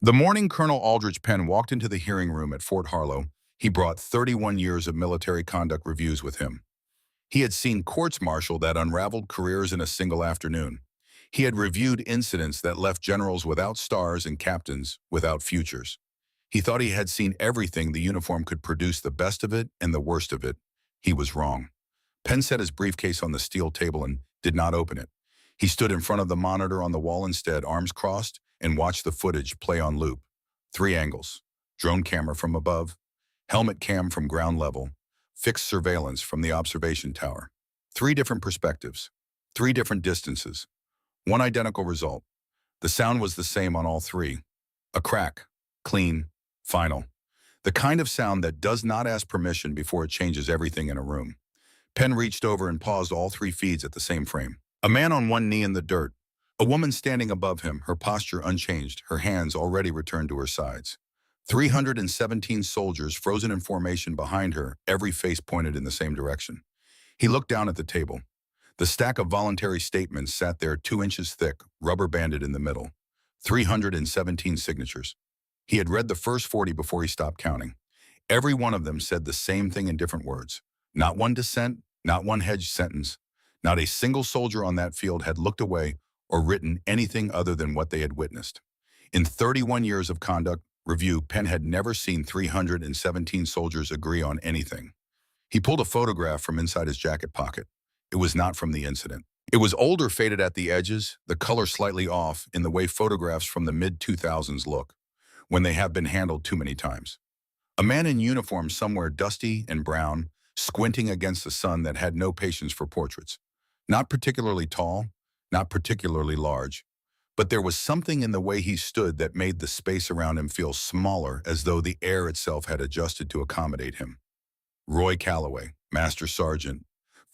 The morning Colonel Aldrich Penn walked into the hearing room at Fort Harlow, he brought 31 years of military conduct reviews with him. He had seen courts-martial that unraveled careers in a single afternoon. He had reviewed incidents that left generals without stars and captains without futures. He thought he had seen everything the uniform could produce, the best of it and the worst of it. He was wrong. Penn set his briefcase on the steel table and did not open it. He stood in front of the monitor on the wall instead, arms crossed, and watched the footage play on loop. 3 angles: drone camera from above, helmet cam from ground level, fixed surveillance from the observation tower. 3 different perspectives, 3 different distances, 1 identical result. The sound was the same on all 3. A crack, clean, final. The kind of sound that does not ask permission before it changes everything in a room. Penn reached over and paused all 3 feeds at the same frame. A man on one knee in the dirt. A woman standing above him, her posture unchanged, her hands already returned to her sides. 317 soldiers frozen in formation behind her, every face pointed in the same direction. He looked down at the table. The stack of voluntary statements sat there 2 inches thick, rubber-banded in the middle. 317 signatures. He had read the first 40 before he stopped counting. Every one of them said the same thing in different words. Not one dissent, not one hedged sentence. Not a single soldier on that field had looked away or written anything other than what they had witnessed. In 31 years of conduct review, Penn had never seen 317 soldiers agree on anything. He pulled a photograph from inside his jacket pocket. It was not from the incident. It was older, faded at the edges, the color slightly off in the way photographs from the mid-2000s look, when they have been handled too many times. A man in uniform somewhere dusty and brown, squinting against the sun that had no patience for portraits. Not particularly tall, not particularly large, but there was something in the way he stood that made the space around him feel smaller, as though the air itself had adjusted to accommodate him. Roy Calloway, Master Sergeant,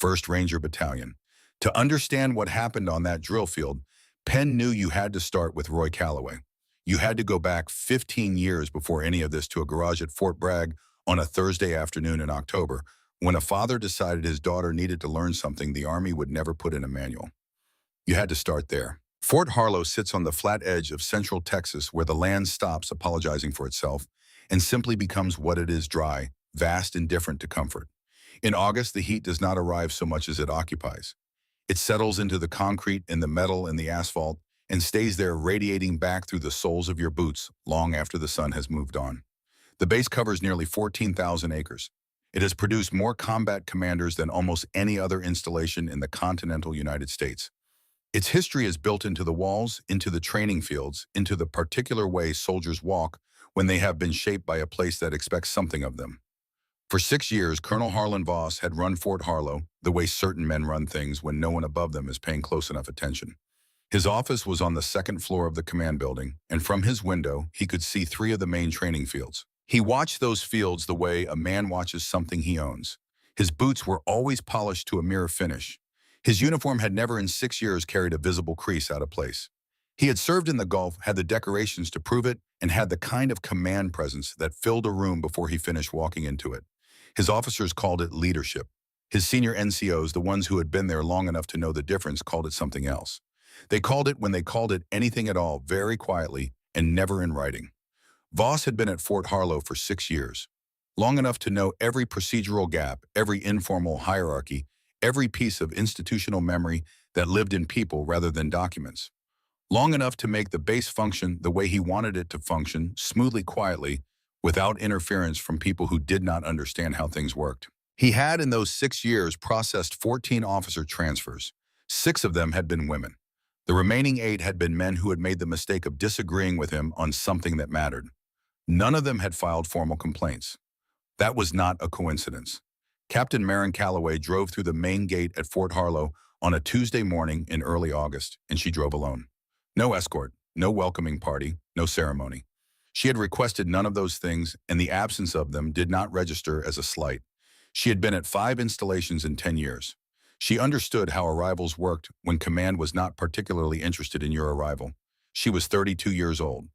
1st Ranger Battalion. To understand what happened on that drill field, Penn knew you had to start with Roy Calloway. You had to go back 15 years before any of this to a garage at Fort Bragg on a Thursday afternoon in October, when a father decided his daughter needed to learn something the Army would never put in a manual. You had to start there. Fort Harlow sits on the flat edge of central Texas, where the land stops apologizing for itself and simply becomes what it is: dry, vast, indifferent to comfort. In August, the heat does not arrive so much as it occupies. It settles into the concrete and the metal and the asphalt and stays there, radiating back through the soles of your boots long after the sun has moved on. The base covers nearly 14,000 acres. It has produced more combat commanders than almost any other installation in the continental United States. Its history is built into the walls, into the training fields, into the particular way soldiers walk when they have been shaped by a place that expects something of them. For 6 years, Colonel Harlan Voss had run Fort Harlow the way certain men run things when no one above them is paying close enough attention. His office was on the 2nd floor of the command building, and from his window, he could see 3 of the main training fields. He watched those fields the way a man watches something he owns. His boots were always polished to a mirror finish. His uniform had never in 6 years carried a visible crease out of place. He had served in the Gulf, had the decorations to prove it, and had the kind of command presence that filled a room before he finished walking into it. His officers called it leadership. His senior NCOs, the ones who had been there long enough to know the difference, called it something else. They called it, when they called it anything at all, very quietly and never in writing. Voss had been at Fort Harlow for 6 years, long enough to know every procedural gap, every informal hierarchy, every piece of institutional memory that lived in people rather than documents. Long enough to make the base function the way he wanted it to function, smoothly, quietly, without interference from people who did not understand how things worked. He had, in those 6 years, processed 14 officer transfers. 6 of them had been women. The remaining 8 had been men who had made the mistake of disagreeing with him on something that mattered. None of them had filed formal complaints. That was not a coincidence. Captain Marin Calloway drove through the main gate at Fort Harlow on a Tuesday morning in early August, and she drove alone. No escort, no welcoming party, no ceremony. She had requested none of those things, and the absence of them did not register as a slight. She had been at 5 installations in 10 years. She understood how arrivals worked when command was not particularly interested in your arrival. She was 32 years old.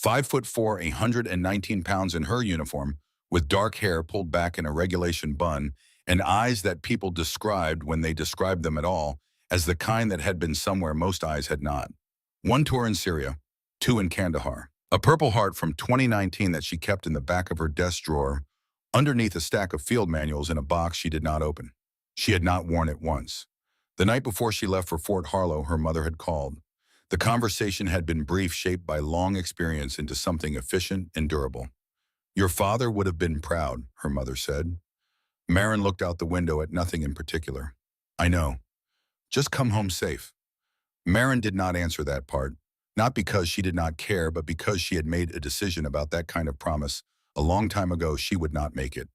5'4", 119 pounds in her uniform, with dark hair pulled back in a regulation bun, and eyes that people described, when they described them at all, as the kind that had been somewhere most eyes had not. 1 tour in Syria, 2 in Kandahar. A Purple Heart from 2019 that she kept in the back of her desk drawer, underneath a stack of field manuals in a box she did not open. She had not worn it once. The night before she left for Fort Harlow, her mother had called. The conversation had been brief, shaped by long experience into something efficient and durable. "Your father would have been proud," her mother said. Marin looked out the window at nothing in particular. "I know. Just come home safe." Marin did not answer that part, not because she did not care, but because she had made a decision about that kind of promise a long time ago. She would not make it.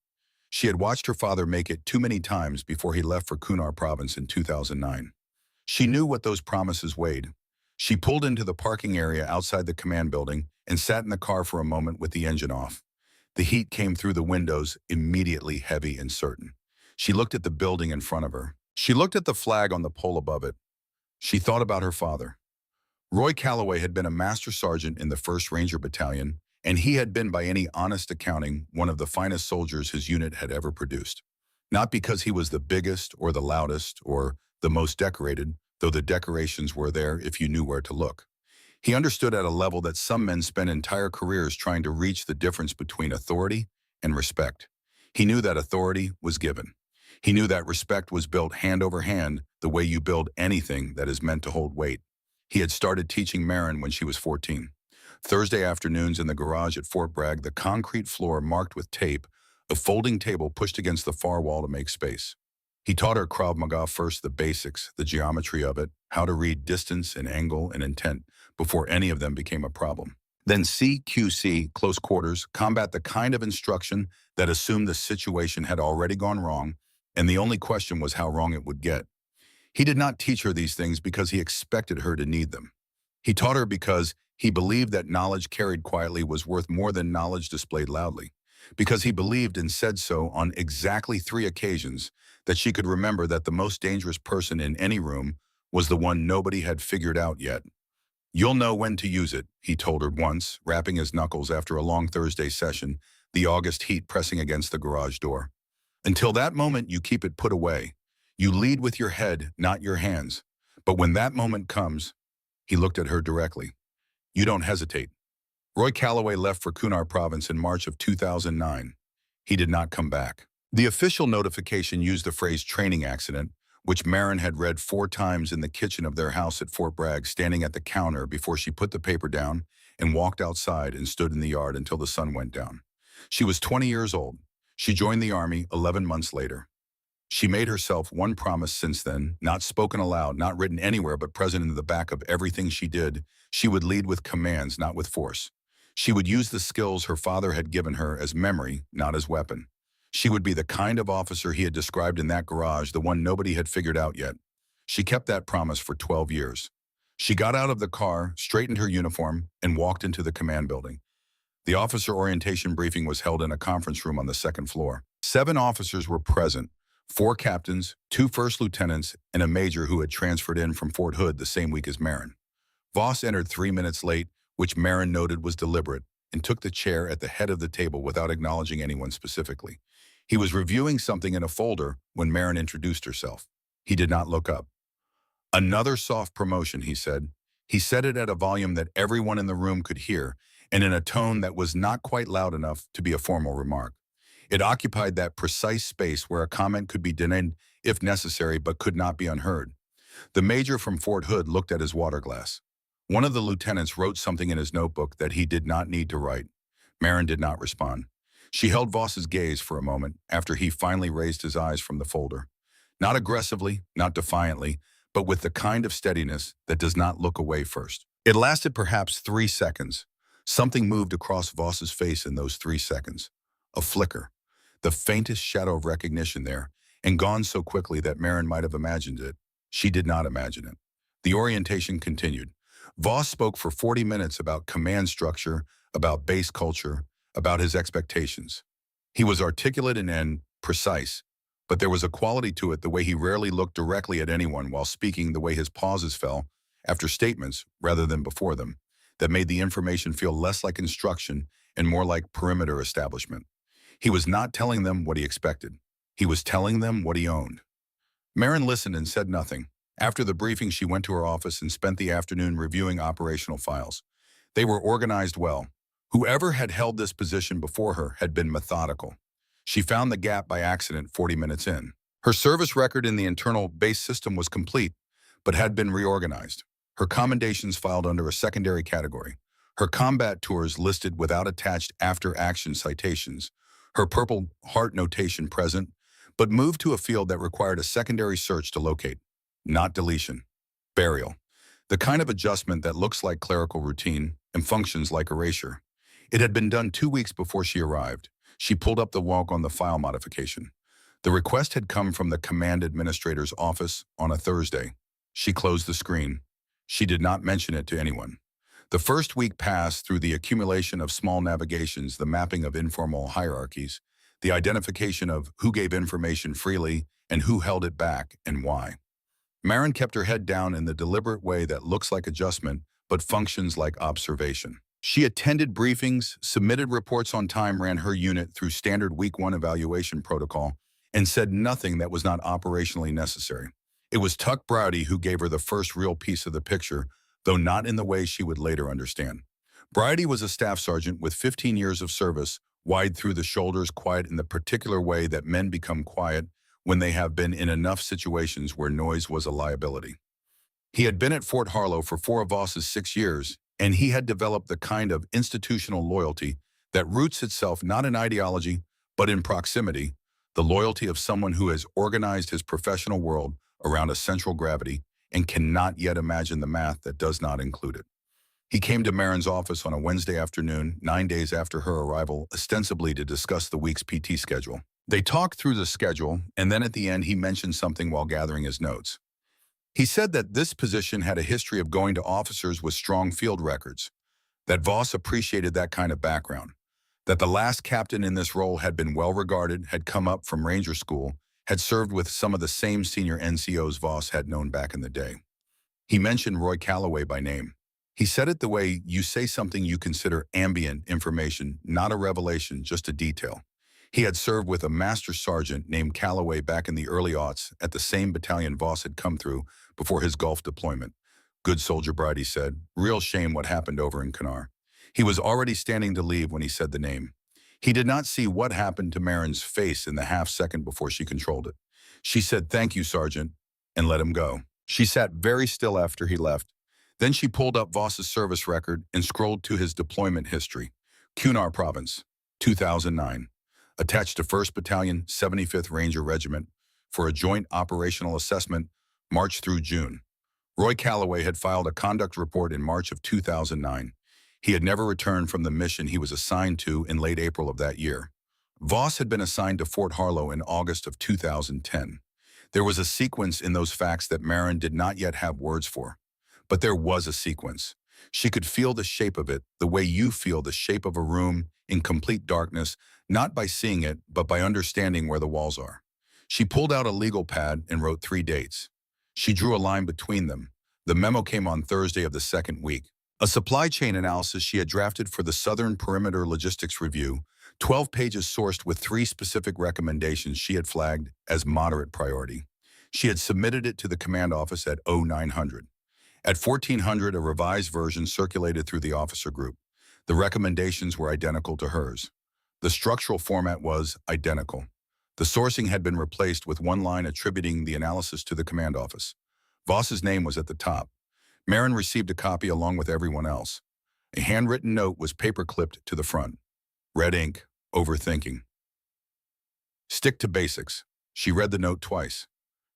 She had watched her father make it too many times before he left for Kunar province in 2009. She knew what those promises weighed. She pulled into the parking area outside the command building and sat in the car for a moment with the engine off. The heat came through the windows, immediately heavy and certain. She looked at the building in front of her. She looked at the flag on the pole above it. She thought about her father. Roy Calloway had been a master sergeant in the 1st Ranger Battalion, and he had been, by any honest accounting, one of the finest soldiers his unit had ever produced. Not because he was the biggest or the loudest or the most decorated, though the decorations were there if you knew where to look. He understood at a level that some men spend entire careers trying to reach the difference between authority and respect. He knew that authority was given. He knew that respect was built hand over hand, the way you build anything that is meant to hold weight. He had started teaching Marin when she was 14. Thursday afternoons in the garage at Fort Bragg, the concrete floor marked with tape, a folding table pushed against the far wall to make space. He taught her Krav Maga first, the basics, the geometry of it, how to read distance and angle and intent before any of them became a problem. Then CQC, close quarters, combat, the kind of instruction that assumed the situation had already gone wrong, and the only question was how wrong it would get. He did not teach her these things because he expected her to need them. He taught her because he believed that knowledge carried quietly was worth more than knowledge displayed loudly. Because he believed and said so on exactly 3 occasions that she could remember that the most dangerous person in any room was the one nobody had figured out yet. "You'll know when to use it," he told her once, rapping his knuckles after a long Thursday session, the August heat pressing against the garage door. "Until that moment, you keep it put away. You lead with your head, not your hands. But when that moment comes," he looked at her directly, "you don't hesitate." Roy Calloway left for Kunar province in March of 2009. He did not come back. The official notification used the phrase training accident, which Marin had read 4 times in the kitchen of their house at Fort Bragg, standing at the counter before she put the paper down and walked outside and stood in the yard until the sun went down. She was 20 years old. She joined the Army 11 months later. She made herself one promise since then, not spoken aloud, not written anywhere, but present in the back of everything she did. She would lead with commands, not with force. She would use the skills her father had given her as memory, not as weapon. She would be the kind of officer he had described in that garage, the one nobody had figured out yet. She kept that promise for 12 years. She got out of the car, straightened her uniform, and walked into the command building. The officer orientation briefing was held in a conference room on the 2nd floor. 7 officers were present, 4 captains, 2 first lieutenants, and a major who had transferred in from Fort Hood the same week as Marin. Voss entered 3 minutes late, which Marin noted was deliberate, and took the chair at the head of the table without acknowledging anyone specifically. He was reviewing something in a folder when Marin introduced herself. He did not look up. "Another soft promotion," he said. He said it at a volume that everyone in the room could hear, and in a tone that was not quite loud enough to be a formal remark. It occupied that precise space where a comment could be denied if necessary but could not be unheard. The major from Fort Hood looked at his water glass. One of the lieutenants wrote something in his notebook that he did not need to write. Marin did not respond. She held Voss's gaze for a moment after he finally raised his eyes from the folder. Not aggressively, not defiantly, but with the kind of steadiness that does not look away first. It lasted perhaps 3 seconds. Something moved across Voss's face in those 3 seconds. A flicker. The faintest shadow of recognition there, and gone so quickly that Marin might have imagined it. She did not imagine it. The orientation continued. Voss spoke for 40 minutes about command structure, about base culture, about his expectations. He was articulate and precise, but there was a quality to it, the way he rarely looked directly at anyone while speaking, the way his pauses fell after statements rather than before them, that made the information feel less like instruction and more like perimeter establishment. He was not telling them what he expected. He was telling them what he owned. Marin listened and said nothing. After the briefing, she went to her office and spent the afternoon reviewing operational files. They were organized well. Whoever had held this position before her had been methodical. She found the gap by accident 40 minutes in. Her service record in the internal base system was complete, but had been reorganized. Her commendations filed under a secondary category. Her combat tours listed without attached after-action citations. Her Purple Heart notation present, but moved to a field that required a secondary search to locate. Not deletion. Burial. The kind of adjustment that looks like clerical routine and functions like erasure. It had been done 2 weeks before she arrived. She pulled up the log on the file modification. The request had come from the command administrator's office on a Thursday. She closed the screen. She did not mention it to anyone. The first week passed through the accumulation of small navigations, the mapping of informal hierarchies, the identification of who gave information freely and who held it back and why. Marin kept her head down in the deliberate way that looks like adjustment but functions like observation. She attended briefings, submitted reports on time, ran her unit through standard week 1 evaluation protocol, and said nothing that was not operationally necessary. It was Tuck Browdy who gave her the first real piece of the picture, though not in the way she would later understand. Browdy was a staff sergeant with 15 years of service, wide through the shoulders, quiet in the particular way that men become quiet when they have been in enough situations where noise was a liability. He had been at Fort Harlow for 4 of Voss's 6 years, and he had developed the kind of institutional loyalty that roots itself not in ideology, but in proximity, the loyalty of someone who has organized his professional world around a central gravity and cannot yet imagine the math that does not include it. He came to Marin's office on a Wednesday afternoon, 9 days after her arrival, ostensibly to discuss the week's PT schedule. They talked through the schedule, and then at the end he mentioned something while gathering his notes. He said that this position had a history of going to officers with strong field records, that Voss appreciated that kind of background, that the last captain in this role had been well regarded, had come up from Ranger School, had served with some of the same senior NCOs Voss had known back in the day. He mentioned Roy Calloway by name. He said it the way you say something you consider ambient information, not a revelation, just a detail. He had served with a master sergeant named Calloway back in the early aughts at the same battalion Voss had come through before his Gulf deployment. Good soldier Bride, he said. Real shame what happened over in Kanar. He was already standing to leave when he said the name. He did not see what happened to Marin's face in the half-second before she controlled it. She said, "Thank you, Sergeant," and let him go. She sat very still after he left. Then she pulled up Voss's service record and scrolled to his deployment history. Kunar Province, 2009. Attached to 1st Battalion, 75th Ranger Regiment for a joint operational assessment, March through June. Roy Calloway had filed a conduct report in March of 2009. He had never returned from the mission he was assigned to in late April of that year. Voss had been assigned to Fort Harlow in August of 2010. There was a sequence in those facts that Marin did not yet have words for. But there was a sequence. She could feel the shape of it, the way you feel the shape of a room in complete darkness, not by seeing it, but by understanding where the walls are. She pulled out a legal pad and wrote 3 dates. She drew a line between them. The memo came on Thursday of the 2nd week. A supply chain analysis she had drafted for the Southern Perimeter Logistics Review, 12 pages sourced with 3 specific recommendations she had flagged as moderate priority. She had submitted it to the command office at 0900. At 1400, a revised version circulated through the officer group. The recommendations were identical to hers. The structural format was identical. The sourcing had been replaced with one line attributing the analysis to the command office. Voss's name was at the top. Marin received a copy along with everyone else. A handwritten note was paper-clipped to the front. Red ink, overthinking. Stick to basics. She read the note twice,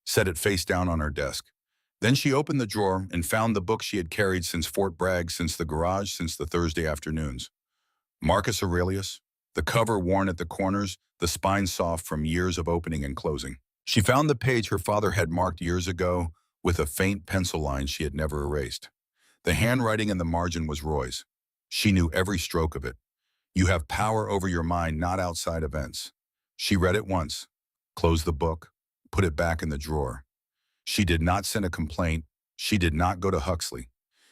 set it face down on her desk. Then she opened the drawer and found the book she had carried since Fort Bragg, since the garage, since the Thursday afternoons. Marcus Aurelius, the cover worn at the corners, the spine soft from years of opening and closing. She found the page her father had marked years ago with a faint pencil line she had never erased. The handwriting in the margin was Roy's. She knew every stroke of it. You have power over your mind, not outside events. She read it once, closed the book, put it back in the drawer. She did not send a complaint. She did not go to Huxley.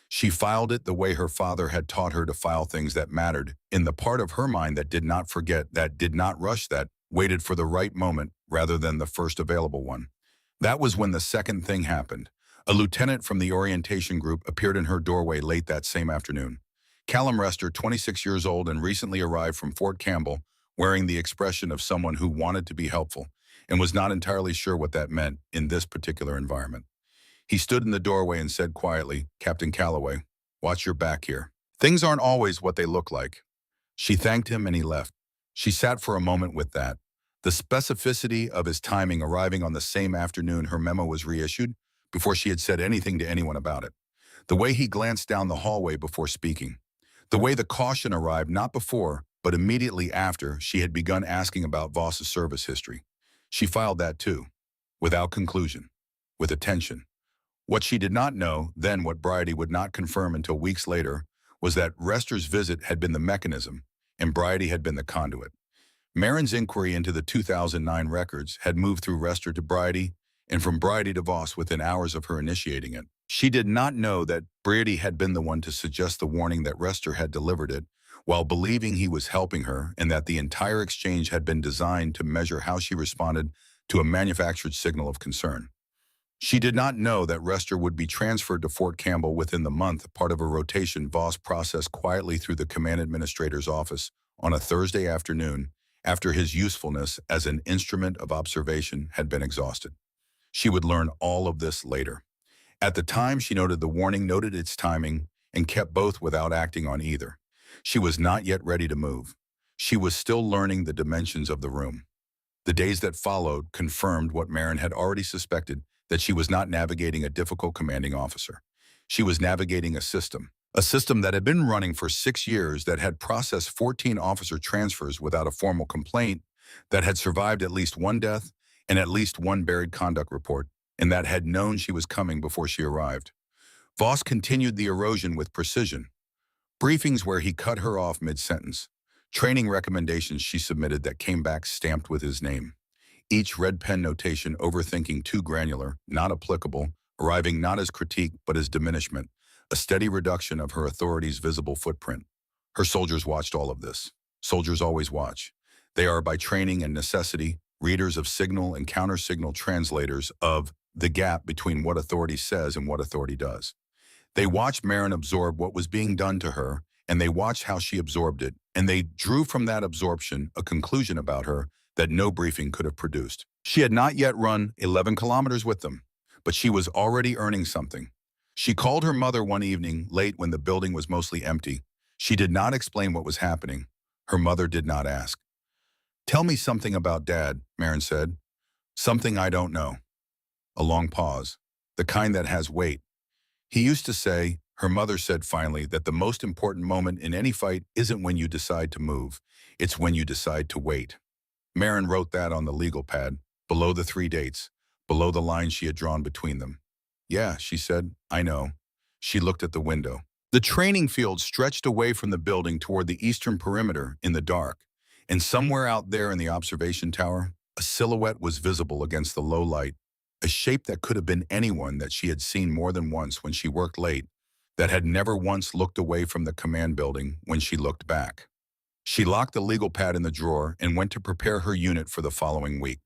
She filed it the way her father had taught her to file things that mattered, in the part of her mind that did not forget, that did not rush, that waited for the right moment rather than the first available one. That was when the second thing happened. A lieutenant from the orientation group appeared in her doorway late that same afternoon. Callum Rester, 26 years old and recently arrived from Fort Campbell, wearing the expression of someone who wanted to be helpful and was not entirely sure what that meant in this particular environment. He stood in the doorway and said quietly, "Captain Calloway, watch your back here. Things aren't always what they look like." She thanked him and he left. She sat for a moment with that. The specificity of his timing arriving on the same afternoon her memo was reissued before she had said anything to anyone about it. The way he glanced down the hallway before speaking. The way the caution arrived not before, but immediately after she had begun asking about Voss's service history. She filed that too, without conclusion, with attention. What she did not know, then what Bridie would not confirm until weeks later, was that Rester's visit had been the mechanism, and Bridie had been the conduit. Marin's inquiry into the 2009 records had moved through Rester to Bridie, and from Bridie to Voss within hours of her initiating it. She did not know that Bridie had been the one to suggest the warning that Rester had delivered it, while believing he was helping her, and that the entire exchange had been designed to measure how she responded to a manufactured signal of concern. She did not know that Rester would be transferred to Fort Campbell within the month, part of a rotation Voss processed quietly through the command administrator's office on a Thursday afternoon after his usefulness as an instrument of observation had been exhausted. She would learn all of this later. At the time, she noted the warning, noted its timing, and kept both without acting on either. She was not yet ready to move. She was still learning the dimensions of the room. The days that followed confirmed what Marin had already suspected, that she was not navigating a difficult commanding officer. She was navigating a system that had been running for 6 years, that had processed 14 officer transfers without a formal complaint, that had survived at least one death and at least one buried conduct report, and that had known she was coming before she arrived. Voss continued the erosion with precision. Briefings where he cut her off mid-sentence. Training recommendations she submitted that came back stamped with his name. Each red pen notation overthinking too granular, not applicable, arriving not as critique but as diminishment, a steady reduction of her authority's visible footprint. Her soldiers watched all of this. Soldiers always watch. They are by training and necessity readers of signal and counter-signal, translators of the gap between what authority says and what authority does. They watched Marin absorb what was being done to her, and they watched how she absorbed it, and they drew from that absorption a conclusion about her that no briefing could have produced. She had not yet run 11 kilometers with them, but she was already earning something. She called her mother one evening, late when the building was mostly empty. She did not explain what was happening. Her mother did not ask. "Tell me something about Dad," Marin said. "Something I don't know." A long pause, the kind that has weight. "He used to say," her mother said finally, "that the most important moment in any fight isn't when you decide to move, it's when you decide to wait." Marin wrote that on the legal pad, below the 3 dates, below the line she had drawn between them. "Yeah," she said, "I know." She looked at the window. The training field stretched away from the building toward the eastern perimeter in the dark, and somewhere out there in the observation tower, a silhouette was visible against the low light, a shape that could have been anyone that she had seen more than once when she worked late, that had never once looked away from the command building when she looked back. She locked the legal pad in the drawer and went to prepare her unit for the following week.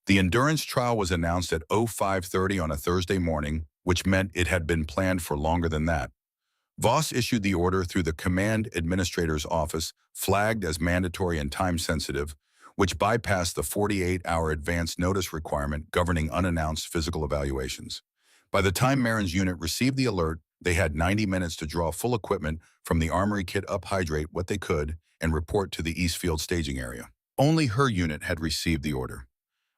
The endurance trial was announced at 05:30 on a Thursday morning, which meant it had been planned for longer than that. Voss issued the order through the command administrator's office, flagged as mandatory and time-sensitive, which bypassed the 48-hour advance notice requirement governing unannounced physical evaluations. By the time Marin's unit received the alert, they had 90 minutes to draw full equipment from the armory kit, uphydrate what they could, and report to the Eastfield staging area. Only her unit had received the order.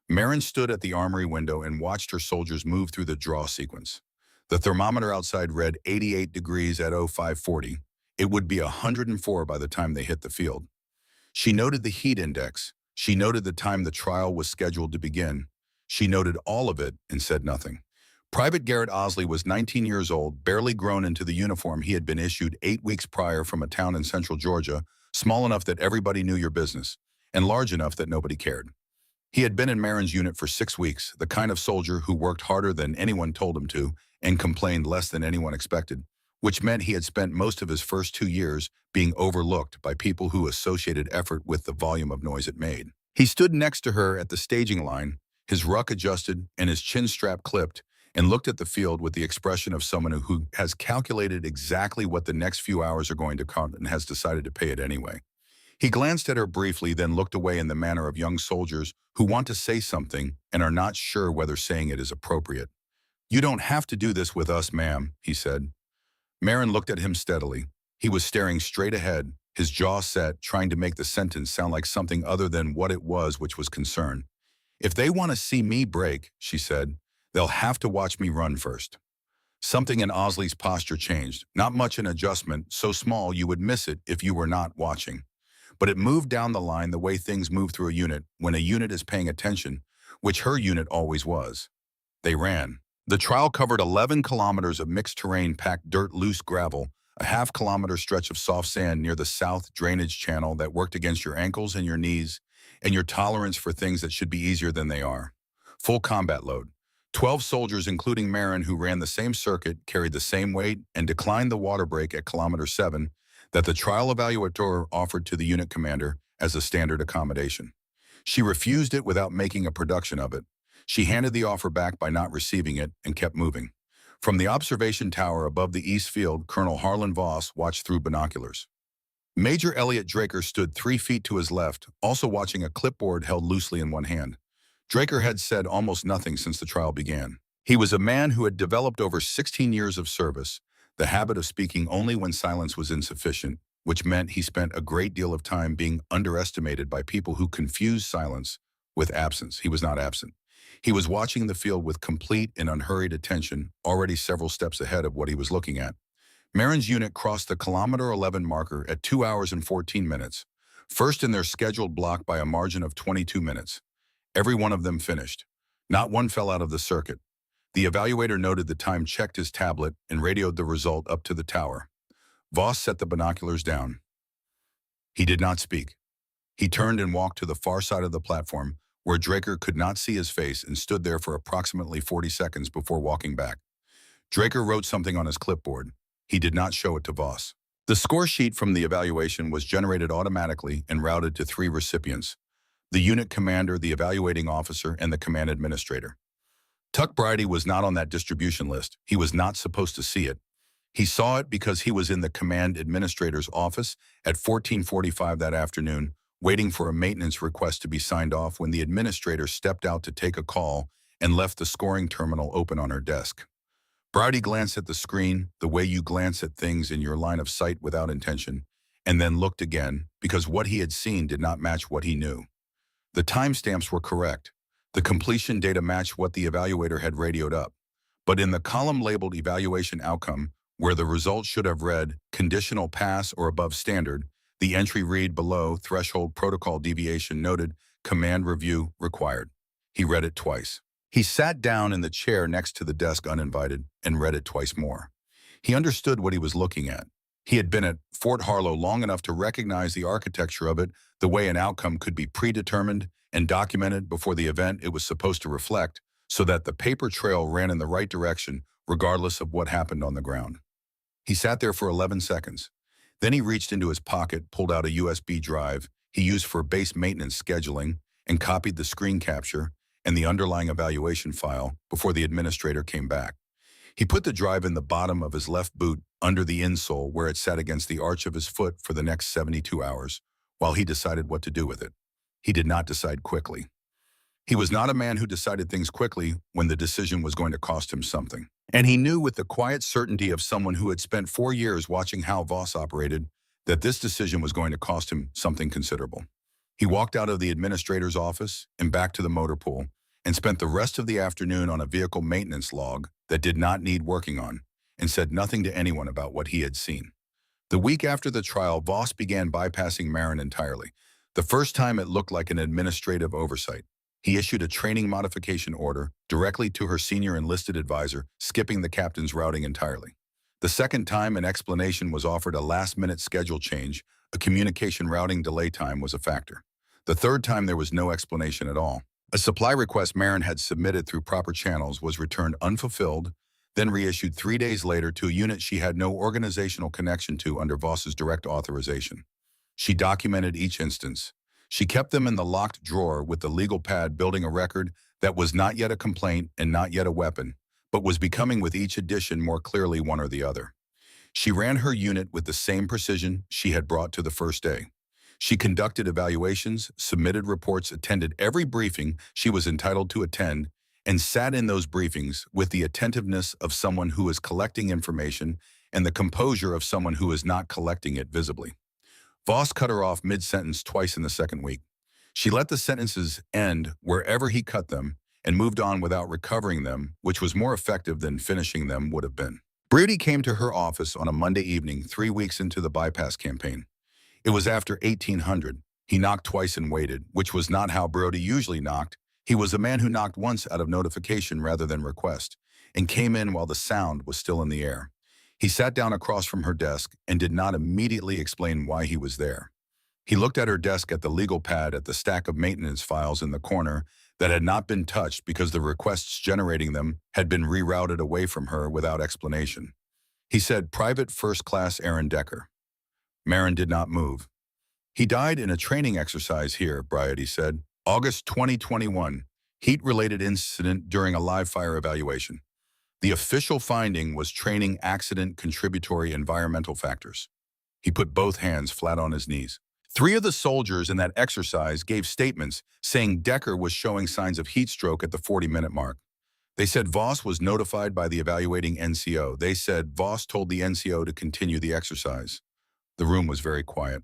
Marin stood at the armory window and watched her soldiers move through the draw sequence. The thermometer outside read 88 degrees at 05:40. It would be 104 by the time they hit the field. She noted the heat index. She noted the time the trial was scheduled to begin. She noted all of it and said nothing. Private Garrett Osley was 19 years old, barely grown into the uniform he had been issued 8 weeks prior from a town in central Georgia, small enough that everybody knew your business, and large enough that nobody cared. He had been in Marin's unit for 6 weeks, the kind of soldier who worked harder than anyone told him to and complained less than anyone expected, which meant he had spent most of his first 2 years being overlooked by people who associated effort with the volume of noise it made. He stood next to her at the staging line, his ruck adjusted and his chin strap clipped, and looked at the field with the expression of someone who has calculated exactly what the next few hours are going to cost and has decided to pay it anyway. He glanced at her briefly, then looked away in the manner of young soldiers who want to say something and are not sure whether saying it is appropriate. "You don't have to do this with us, ma'am," he said. Marin looked at him steadily. He was staring straight ahead, his jaw set, trying to make the sentence sound like something other than what it was, which was concern. "If they want to see me break," she said, "they'll have to watch me run first." Something in Osley's posture changed, not much an adjustment, so small you would miss it if you were not watching. But it moved down the line the way things move through a unit when a unit is paying attention, which her unit always was. They ran. The trial covered 11 kilometers of mixed terrain, packed dirt, loose gravel, a half-kilometer stretch of soft sand near the south drainage channel that worked against your ankles and your knees and your tolerance for things that should be easier than they are. Full combat load. 12 soldiers, including Marin, who ran the same circuit, carried the same weight, and declined the water break at kilometer 7 that the trial evaluator offered to the unit commander as a standard accommodation. She refused it without making a production of it. She handed the offer back by not receiving it and kept moving. From the observation tower above the east field, Colonel Harlan Voss watched through binoculars. Major Elliot Draker stood 3 feet to his left, also watching a clipboard held loosely in one hand. Draker had said almost nothing since the trial began. He was a man who had developed over 16 years of service, the habit of speaking only when silence was insufficient, which meant he spent a great deal of time being underestimated by people who confused silence with absence. He was not absent. He was watching the field with complete and unhurried attention, already several steps ahead of what he was looking at. Marin's unit crossed the kilometer 11 marker at 2 hours and 14 minutes, first in their scheduled block by a margin of 22 minutes. Every one of them finished. Not one fell out of the circuit. The evaluator noted the time, checked his tablet, and radioed the result up to the tower. Voss set the binoculars down. He did not speak. He turned and walked to the far side of the platform, where Draker could not see his face, and stood there for approximately 40 seconds before walking back. Draker wrote something on his clipboard. He did not show it to Voss. The score sheet from the evaluation was generated automatically and routed to 3 recipients: the unit commander, the evaluating officer, and the command administrator. Tuck Bridie was not on that distribution list. He was not supposed to see it. He saw it because he was in the command administrator's office at 14:45 that afternoon, waiting for a maintenance request to be signed off when the administrator stepped out to take a call and left the scoring terminal open on her desk. Bridie glanced at the screen, the way you glance at things in your line of sight without intention, and then looked again because what he had seen did not match what he knew. The timestamps were correct. The completion data matched what the evaluator had radioed up. But in the column labeled Evaluation Outcome, where the result should have read Conditional Pass or Above Standard, the entry read below Threshold Protocol Deviation noted Command Review Required. He read it twice. He sat down in the chair next to the desk uninvited and read it twice more. He understood what he was looking at. He had been at Fort Harlow long enough to recognize the architecture of it, the way an outcome could be predetermined and documented before the event it was supposed to reflect, so that the paper trail ran in the right direction regardless of what happened on the ground. He sat there for 11 seconds. Then he reached into his pocket, pulled out a USB drive he used for base maintenance scheduling, and copied the screen capture and the underlying evaluation file before the administrator came back. He put the drive in the bottom of his left boot under the insole where it sat against the arch of his foot for the next 72 hours, while he decided what to do with it. He did not decide quickly. He was not a man who decided things quickly when the decision was going to cost him something. And he knew with the quiet certainty of someone who had spent 4 years watching how Voss operated that this decision was going to cost him something considerable. He walked out of the administrator's office and back to the motor pool and spent the rest of the afternoon on a vehicle maintenance log that did not need working on, and said nothing to anyone about what he had seen. The week after the trial, Voss began bypassing Marin entirely. The first time it looked like an administrative oversight. He issued a training modification order directly to her senior enlisted advisor, skipping the captain's routing entirely. The second time an explanation was offered, a last-minute schedule change, a communication routing delay time was a factor. The third time there was no explanation at all. A supply request Marin had submitted through proper channels was returned unfulfilled, then reissued 3 days later to a unit she had no organizational connection to under Voss's direct authorization. She documented each instance. She kept them in the locked drawer with the legal pad, building a record that was not yet a complaint and not yet a weapon, but was becoming with each edition more clearly one or the other. She ran her unit with the same precision she had brought to the first day. She conducted evaluations, submitted reports, attended every briefing she was entitled to attend, and sat in those briefings with the attentiveness of someone who is collecting information and the composure of someone who is not collecting it visibly. Voss cut her off mid-sentence twice in the second week. She let the sentences end wherever he cut them and moved on without recovering them, which was more effective than finishing them would have been. Brady came to her office on a Monday evening 3 weeks into the bypass campaign. It was after 1800. He knocked twice and waited, which was not how Brody usually knocked. He was a man who knocked once out of notification rather than request, and came in while the sound was still in the air. He sat down across from her desk and did not immediately explain why he was there. He looked at her desk, at the legal pad, at the stack of maintenance files in the corner that had not been touched because the requests generating them had been rerouted away from her without explanation. He said, "Private First Class Aaron Decker." Marin did not move. "He died in a training exercise here," Bryody said. "August 2021, heat-related incident during a live fire evaluation. The official finding was training accident contributory environmental factors." He put both hands flat on his knees. 3 of the soldiers in that exercise gave statements saying Decker was showing signs of heat stroke at the 40-minute mark. They said Voss was notified by the evaluating NCO. They said Voss told the NCO to continue the exercise. The room was very quiet.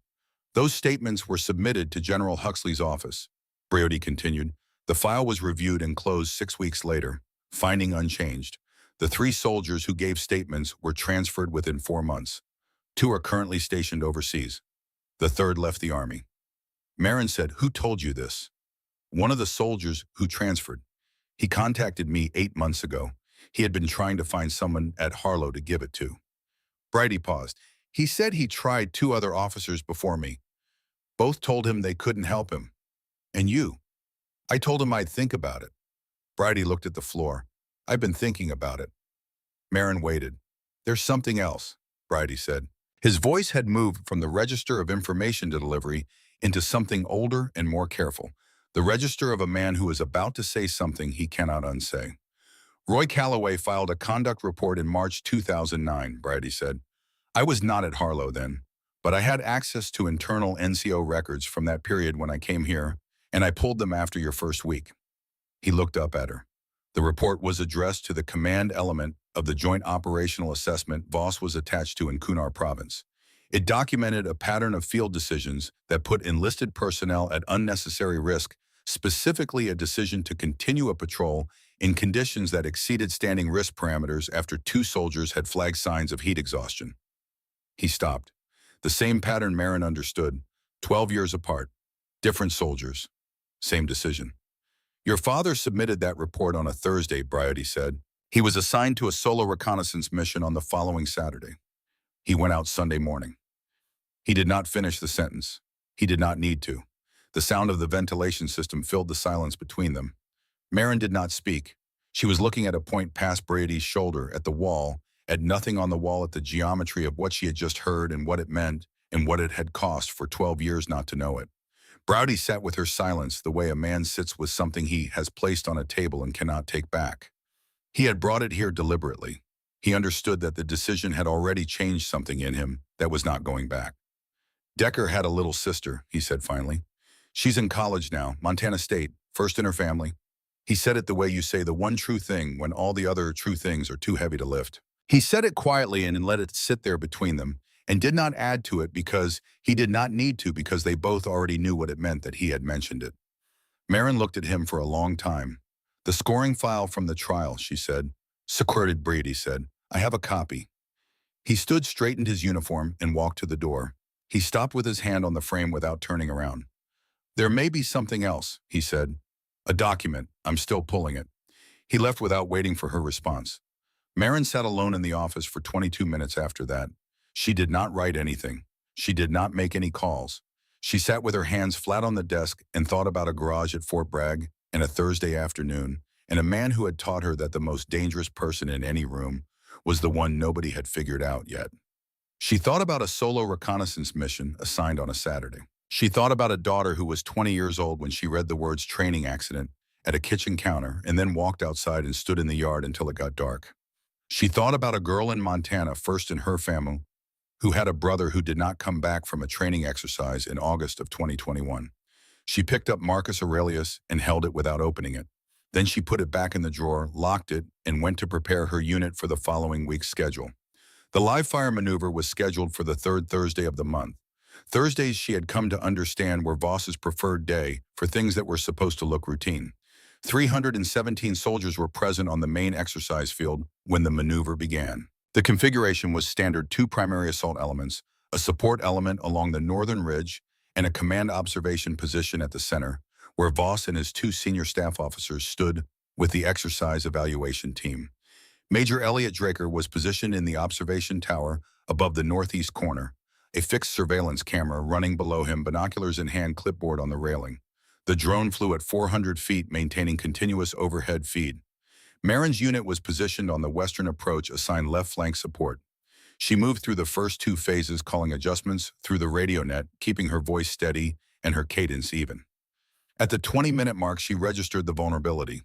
"Those statements were submitted to General Huxley's office," Bryody continued. "The file was reviewed and closed 6 weeks later, finding unchanged. The 3 soldiers who gave statements were transferred within 4 months. 2 are currently stationed overseas. The 3rd left the Army." Marin said, "Who told you this?" "One of the soldiers who transferred. He contacted me 8 months ago. He had been trying to find someone at Harlow to give it to." Bryody paused. "He said he tried 2 other officers before me. Both told him they couldn't help him. And you?" "I told him I'd think about it." Bryody looked at the floor. "I've been thinking about it." Marin waited. "There's something else," Bryody said. His voice had moved from the register of information delivery into something older and more careful, the register of a man who is about to say something he cannot unsay. "Roy Calloway filed a conduct report in March 2009, Bryody said. "I was not at Harlow then, but I had access to internal NCO records from that period when I came here, and I pulled them after your first week." He looked up at her. The report was addressed to the command element of the Joint Operational Assessment Voss was attached to in Kunar Province. It documented a pattern of field decisions that put enlisted personnel at unnecessary risk, specifically a decision to continue a patrol in conditions that exceeded standing risk parameters after 2 soldiers had flagged signs of heat exhaustion. He stopped. The same pattern Marin understood, 12 years apart, different soldiers, same decision. "Your father submitted that report on a Thursday," Bryody said. "He was assigned to a solo reconnaissance mission on the following Saturday. He went out Sunday morning." He did not finish the sentence. He did not need to. The sound of the ventilation system filled the silence between them. Marin did not speak. She was looking at a point past Brady's shoulder, at the wall, at nothing on the wall, at the geometry of what she had just heard and what it meant and what it had cost for 12 years not to know it. Bryody sat with her silence the way a man sits with something he has placed on a table and cannot take back. He had brought it here deliberately. He understood that the decision had already changed something in him that was not going back. "Decker had a little sister," he said finally. "She's in college now, Montana State, first in her family." He said it the way you say the one true thing when all the other true things are too heavy to lift. He said it quietly and let it sit there between them, and did not add to it because he did not need to, because they both already knew what it meant that he had mentioned it. Marin looked at him for a long time. "The scoring file from the trial," she said. "Security," Brady said. "I have a copy." He stood, straightened his uniform, and walked to the door. He stopped with his hand on the frame without turning around. "There may be something else," he said. "A document. I'm still pulling it." He left without waiting for her response. Marin sat alone in the office for 22 minutes after that. She did not write anything. She did not make any calls. She sat with her hands flat on the desk and thought about a garage at Fort Bragg and a Thursday afternoon, and a man who had taught her that the most dangerous person in any room was the one nobody had figured out yet. She thought about a solo reconnaissance mission assigned on a Saturday. She thought about a daughter who was 20 years old when she read the words training accident at a kitchen counter, and then walked outside and stood in the yard until it got dark. She thought about a girl in Montana, first in her family, who had a brother who did not come back from a training exercise in August of 2021. She picked up Marcus Aurelius and held it without opening it. Then she put it back in the drawer, locked it, and went to prepare her unit for the following week's schedule. The live fire maneuver was scheduled for the third Thursday of the month. Thursdays, she had come to understand, were Voss's preferred day for things that were supposed to look routine. 317 soldiers were present on the main exercise field when the maneuver began. The configuration was standard: two primary assault elements, a support element along the northern ridge, and a command observation position at the center, where Voss and his two senior staff officers stood with the exercise evaluation team. Major Elliot Draker was positioned in the observation tower above the northeast corner, a fixed surveillance camera running below him, binoculars in hand, clipboard on the railing. The drone flew at 400 feet, maintaining continuous overhead feed. Marin's unit was positioned on the western approach, assigned left flank support. She moved through the first two phases, calling adjustments through the radio net, keeping her voice steady and her cadence even. At the 20-minute mark, she registered the vulnerability.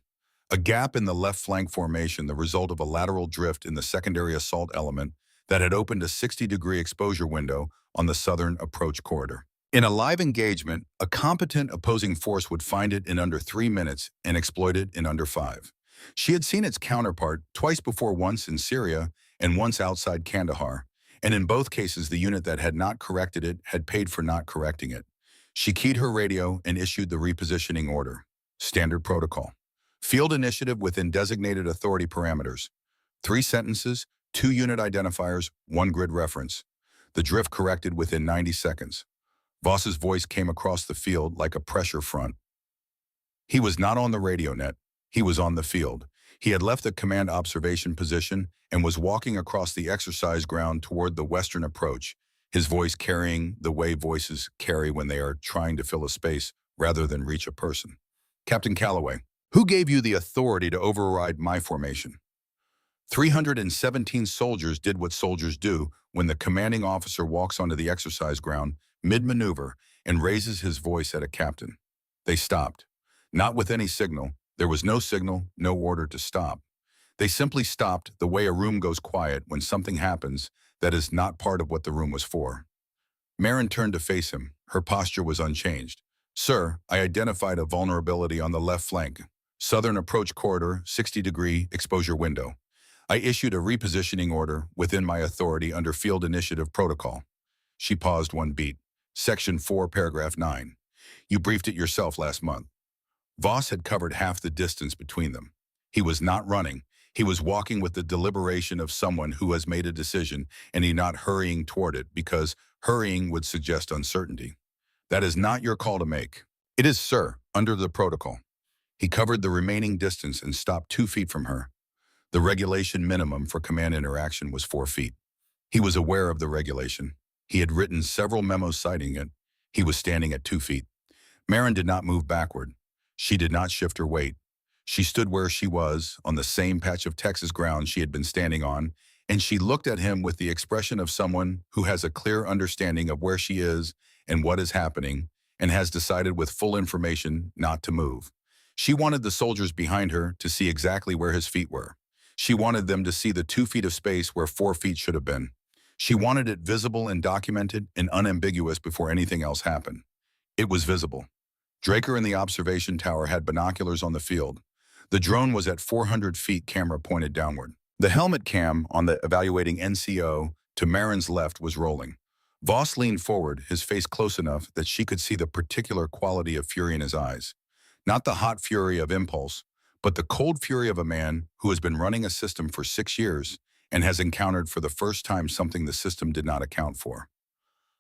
A gap in the left flank formation, the result of a lateral drift in the secondary assault element that had opened a 60-degree exposure window on the southern approach corridor. In a live engagement, a competent opposing force would find it in under 3 minutes and exploit it in under 5. She had seen its counterpart twice before, once in Syria and once outside Kandahar, and in both cases the unit that had not corrected it had paid for not correcting it. She keyed her radio and issued the repositioning order. Standard protocol. Field initiative within designated authority parameters. 3 sentences, 2 unit identifiers, 1 grid reference. The drift corrected within 90 seconds. Voss's voice came across the field like a pressure front. He was not on the radio net. He was on the field. He had left the command observation position and was walking across the exercise ground toward the western approach, his voice carrying the way voices carry when they are trying to fill a space rather than reach a person. Captain Calloway, who gave you the authority to override my formation? 317 soldiers did what soldiers do when the commanding officer walks onto the exercise ground mid-maneuver and raises his voice at a captain. They stopped. Not with any signal. There was no signal, no order to stop. They simply stopped, the way a room goes quiet when something happens that is not part of what the room was for. Marin turned to face him. Her posture was unchanged. Sir, I identified a vulnerability on the left flank. Southern approach corridor, 60-degree exposure window. I issued a repositioning order within my authority under field initiative protocol. She paused 1 beat. Section 4, paragraph 9. You briefed it yourself last month. Voss had covered half the distance between them. He was not running. He was walking with the deliberation of someone who has made a decision, and he not hurrying toward it, because hurrying would suggest uncertainty. That is not your call to make. It is, sir, under the protocol. He covered the remaining distance and stopped 2 feet from her. The regulation minimum for command interaction was 4 feet. He was aware of the regulation. He had written several memos citing it. He was standing at 2 feet. Marin did not move backward. She did not shift her weight. She stood where she was, on the same patch of Texas ground she had been standing on, and she looked at him with the expression of someone who has a clear understanding of where she is and what is happening, and has decided with full information not to move. She wanted the soldiers behind her to see exactly where his feet were. She wanted them to see the 2 feet of space where 4 feet should have been. She wanted it visible and documented and unambiguous before anything else happened. It was visible. Draker in the observation tower had binoculars on the field. The drone was at 400 feet, camera pointed downward. The helmet cam on the evaluating NCO to Marin's left was rolling. Voss leaned forward, his face close enough that she could see the particular quality of fury in his eyes. Not the hot fury of impulse, but the cold fury of a man who has been running a system for 6 years and has encountered for the first time something the system did not account for.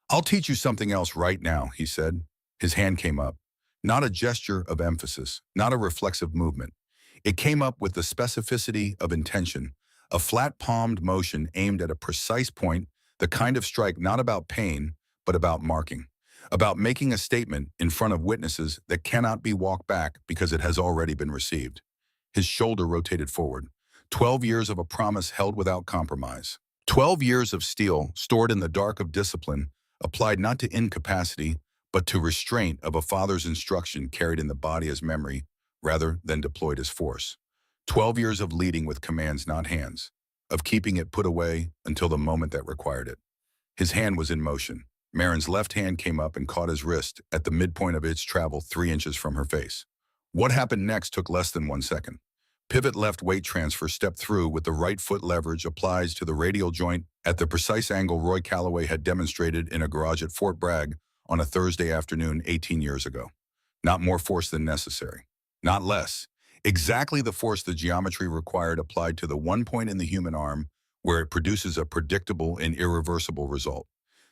I'll teach you something else right now, he said. His hand came up. Not a gesture of emphasis, not a reflexive movement. It came up with the specificity of intention, a flat-palmed motion aimed at a precise point, the kind of strike not about pain, but about marking, about making a statement in front of witnesses that cannot be walked back because it has already been received. His shoulder rotated forward. 12 years of a promise held without compromise. 12 years of steel stored in the dark of discipline, applied not to incapacity, but to restraint of a father's instruction carried in the body as memory, rather than deployed as force. 12 years of leading with commands, not hands, of keeping it put away until the moment that required it. His hand was in motion. Marin's left hand came up and caught his wrist at the midpoint of its travel 3 inches from her face. What happened next took less than 1 second. Pivot left weight transfer stepped through with the right foot leverage applied to the radial joint at the precise angle Roy Calloway had demonstrated in a garage at Fort Bragg on a Thursday afternoon 18 years ago. Not more force than necessary. Not less. Exactly the force the geometry required applied to the one point in the human arm where it produces a predictable and irreversible result.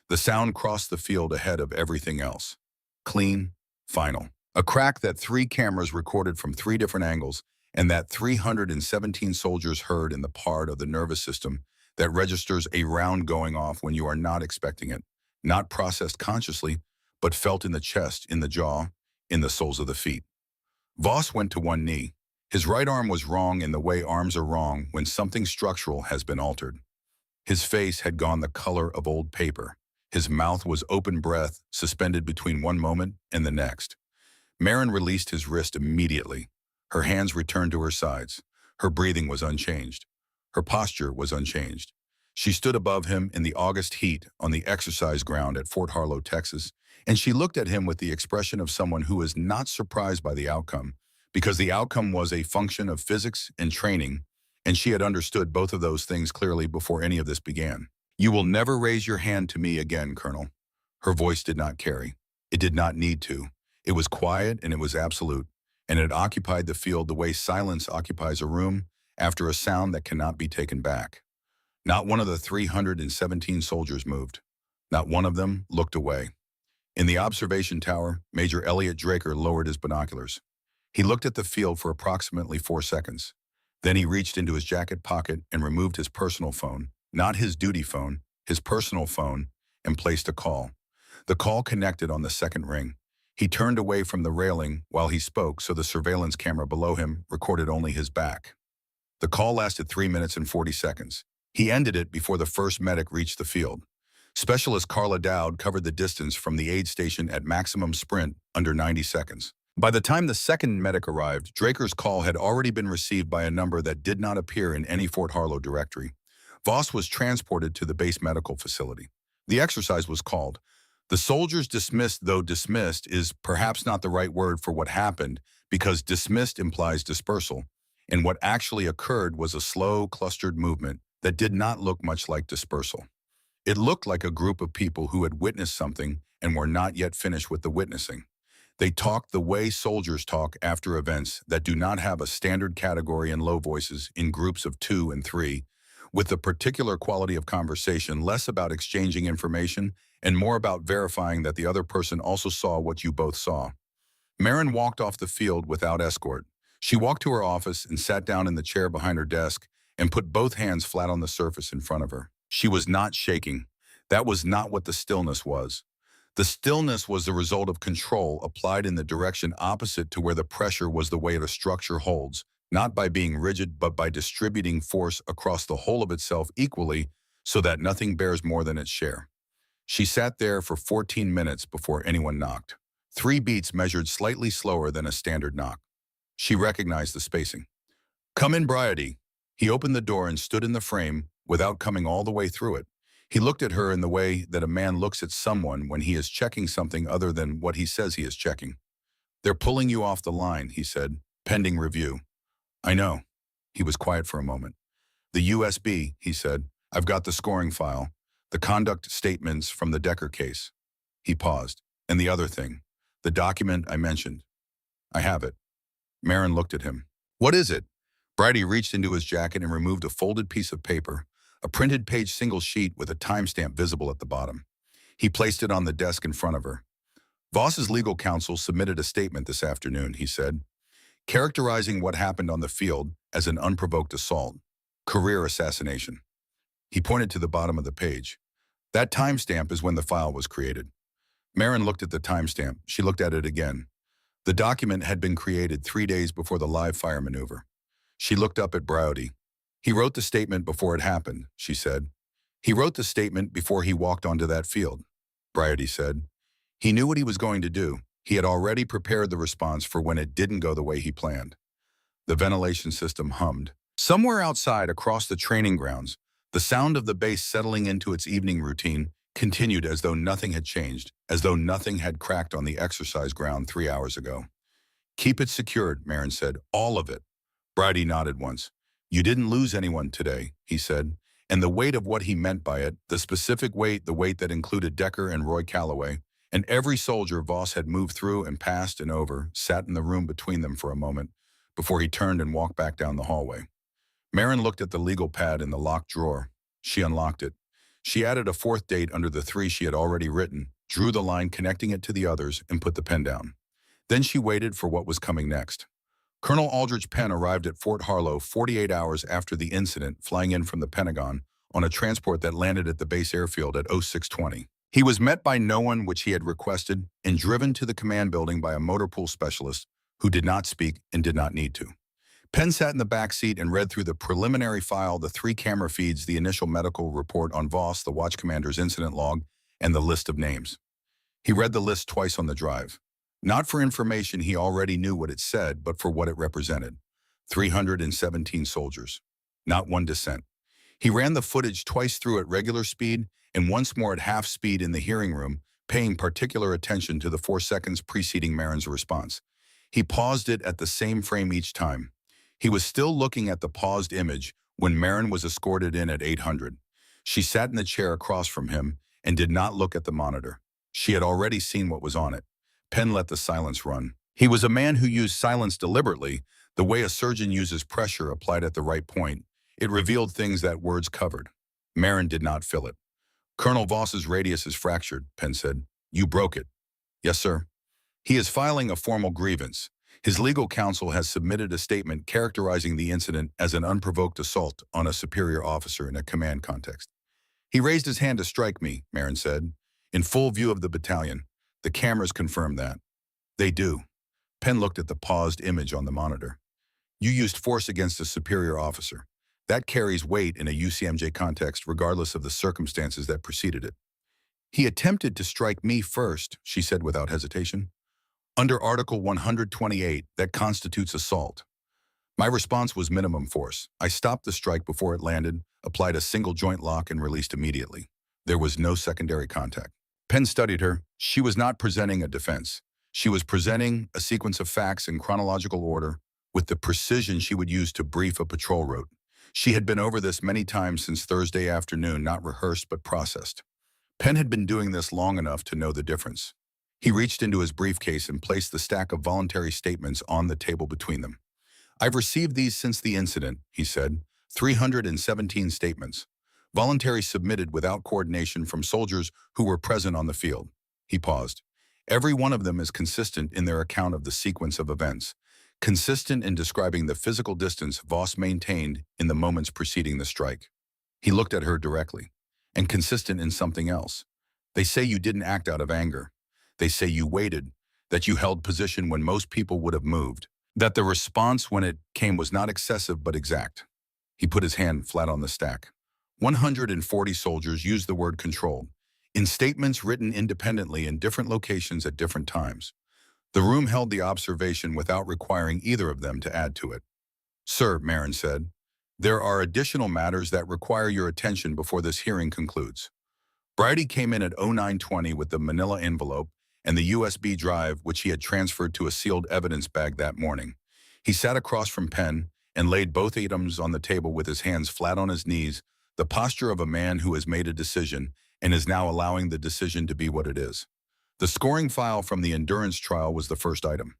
The sound crossed the field ahead of everything else. Clean, final. A crack that 3 cameras recorded from 3 different angles and that 317 soldiers heard in the part of the nervous system that registers a round going off when you are not expecting it, not processed consciously, but felt in the chest, in the jaw, in the soles of the feet. Voss went to one knee. His right arm was wrong in the way arms are wrong when something structural has been altered. His face had gone the color of old paper. His mouth was open breath, suspended between one moment and the next. Marin released his wrist immediately. Her hands returned to her sides. Her breathing was unchanged. Her posture was unchanged. She stood above him in the August heat on the exercise ground at Fort Harlow, Texas, and she looked at him with the expression of someone who is not surprised by the outcome, because the outcome was a function of physics and training, and she had understood both of those things clearly before any of this began. "You will never raise your hand to me again, Colonel." Her voice did not carry. It did not need to. It was quiet and it was absolute, and it occupied the field the way silence occupies a room after a sound that cannot be taken back. Not one of the 317 soldiers moved. Not one of them looked away. In the observation tower, Major Elliot Draker lowered his binoculars. He looked at the field for approximately 4 seconds. Then he reached into his jacket pocket and removed his personal phone, not his duty phone, his personal phone, and placed a call. The call connected on the second ring. He turned away from the railing while he spoke so the surveillance camera below him recorded only his back. The call lasted 3 minutes and 40 seconds. He ended it before the first medic reached the field. Specialist Carla Dowd covered the distance from the aid station at maximum sprint under 90 seconds. By the time the second medic arrived, Draker's call had already been received by a number that did not appear in any Fort Harlow directory. Voss was transported to the base medical facility. The exercise was called. The soldiers dismissed, though dismissed is perhaps not the right word for what happened, because dismissed implies dispersal, and what actually occurred was a slow, clustered movement that did not look much like dispersal. It looked like a group of people who had witnessed something and were not yet finished with the witnessing. They talked the way soldiers talk after events that do not have a standard category in low voices in groups of 2 and 3, with the particular quality of conversation less about exchanging information and more about verifying that the other person also saw what you both saw. Marin walked off the field without escort. She walked to her office and sat down in the chair behind her desk and put both hands flat on the surface in front of her. She was not shaking. That was not what the stillness was. The stillness was the result of control applied in the direction opposite to where the pressure was the weight a structure holds, not by being rigid but by distributing force across the whole of itself equally so that nothing bears more than its share. She sat there for 14 minutes before anyone knocked. 3 beats measured slightly slower than a standard knock. She recognized the spacing. "Come in, Bryody." He opened the door and stood in the frame without coming all the way through it. He looked at her in the way that a man looks at someone when he is checking something other than what he says he is checking. "They're pulling you off the line," he said, "pending review." "I know." He was quiet for a moment. "The USB," he said. "I've got the scoring file, the conduct statements from the Decker case." He paused. "And the other thing, the document I mentioned." "I have it." Marin looked at him. "What is it?" Bridie reached into his jacket and removed a folded piece of paper, a printed page single sheet with a timestamp visible at the bottom. He placed it on the desk in front of her. "Voss's legal counsel submitted a statement this afternoon," he said, "characterizing what happened on the field as an unprovoked assault, career assassination." He pointed to the bottom of the page. "That timestamp is when the file was created." Marin looked at the timestamp. She looked at it again. The document had been created 3 days before the live fire maneuver. She looked up at Bryody. "He wrote the statement before it happened," she said. "He wrote the statement before he walked onto that field," Bryody said. "He knew what he was going to do. He had already prepared the response for when it didn't go the way he planned. The ventilation system hummed. Somewhere outside, across the training grounds, the sound of the base settling into its evening routine continued as though nothing had changed, as though nothing had cracked on the exercise ground 3 hours ago. "Keep it secured," Marin said. "All of it." Bridie nodded once. "You didn't lose anyone today," he said. And the weight of what he meant by it, the specific weight, the weight that included Decker and Roy Calloway, and every soldier Voss had moved through and passed and over, sat in the room between them for a moment before he turned and walked back down the hallway. Marin looked at the legal pad in the locked drawer. She unlocked it. She added a fourth date under the 3 she had already written, drew the line connecting it to the others, and put the pen down. Then she waited for what was coming next. Colonel Aldrich Penn arrived at Fort Harlow 48 hours after the incident, flying in from the Pentagon on a transport that landed at the base airfield at 0620. He was met by no one which he had requested and driven to the command building by a motor pool specialist who did not speak and did not need to. Penn sat in the back seat and read through the preliminary file, the 3 camera feeds, the initial medical report on Voss, the watch commander's incident log, and the list of names. He read the list twice on the drive. Not for information he already knew what it said, but for what it represented. 317 soldiers. Not one dissent. He ran the footage twice through at regular speed and once more at half speed in the hearing room, paying particular attention to the 4 seconds preceding Marin's response. He paused it at the same frame each time. He was still looking at the paused image when Marin was escorted in at 800. She sat in the chair across from him and did not look at the monitor. She had already seen what was on it. Penn let the silence run. He was a man who used silence deliberately, the way a surgeon uses pressure applied at the right point. It revealed things that words covered. Marin did not fill it. "Colonel Voss's radius is fractured," Penn said. "You broke it." "Yes, sir." "He is filing a formal grievance. His legal counsel has submitted a statement characterizing the incident as an unprovoked assault on a superior officer in a command context." "He raised his hand to strike me," Marin said, "in full view of the battalion. The cameras confirm that." "They do." Penn looked at the paused image on the monitor. "You used force against a superior officer. That carries weight in a UCMJ context regardless of the circumstances that preceded it." "He attempted to strike me first," she said without hesitation. "Under Article 128, that constitutes assault. My response was minimum force. I stopped the strike before it landed, applied a single joint lock, and released immediately. There was no secondary contact." Penn studied her. She was not presenting a defense. She was presenting a sequence of facts in chronological order with the precision she would use to brief a patrol route. She had been over this many times since Thursday afternoon, not rehearsed but processed. Penn had been doing this long enough to know the difference. He reached into his briefcase and placed the stack of voluntary statements on the table between them. "I've received these since the incident," he said. 317 statements. Voluntary submitted without coordination from soldiers who were present on the field. He paused. "Every one of them is consistent in their account of the sequence of events, consistent in describing the physical distance Voss maintained in the moments preceding the strike." He looked at her directly. "And consistent in something else. They say you didn't act out of anger. They say you waited, that you held position when most people would have moved, that the response when it came was not excessive but exact." He put his hand flat on the stack. 140 soldiers used the word controlled, in statements written independently in different locations at different times. The room held the observation without requiring either of them to add to it. "Sir," Marin said, "there are additional matters that require your attention before this hearing concludes." Bridie came in at 0920 with the manila envelope and the USB drive which he had transferred to a sealed evidence bag that morning. He sat across from Penn and laid both items on the table with his hands flat on his knees, the posture of a man who has made a decision and is now allowing the decision to be what it is. The scoring file from the endurance trial was the first item.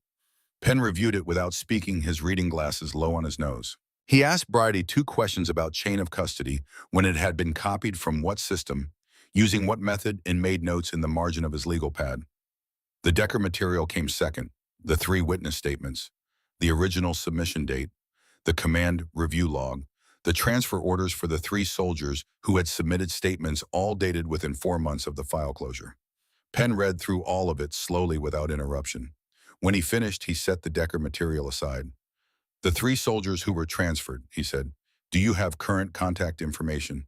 Penn reviewed it without speaking, his reading glasses low on his nose. He asked Bridie 2 questions about chain of custody, when it had been copied from what system, using what method, and made notes in the margin of his legal pad. The Decker material came second, the 3 witness statements, the original submission date, the command review log, the transfer orders for the 3 soldiers who had submitted statements, all dated within 4 months of the file closure. Penn read through all of it slowly without interruption. When he finished, he set the Decker material aside. "The 3 soldiers who were transferred," he said. "Do you have current contact information?"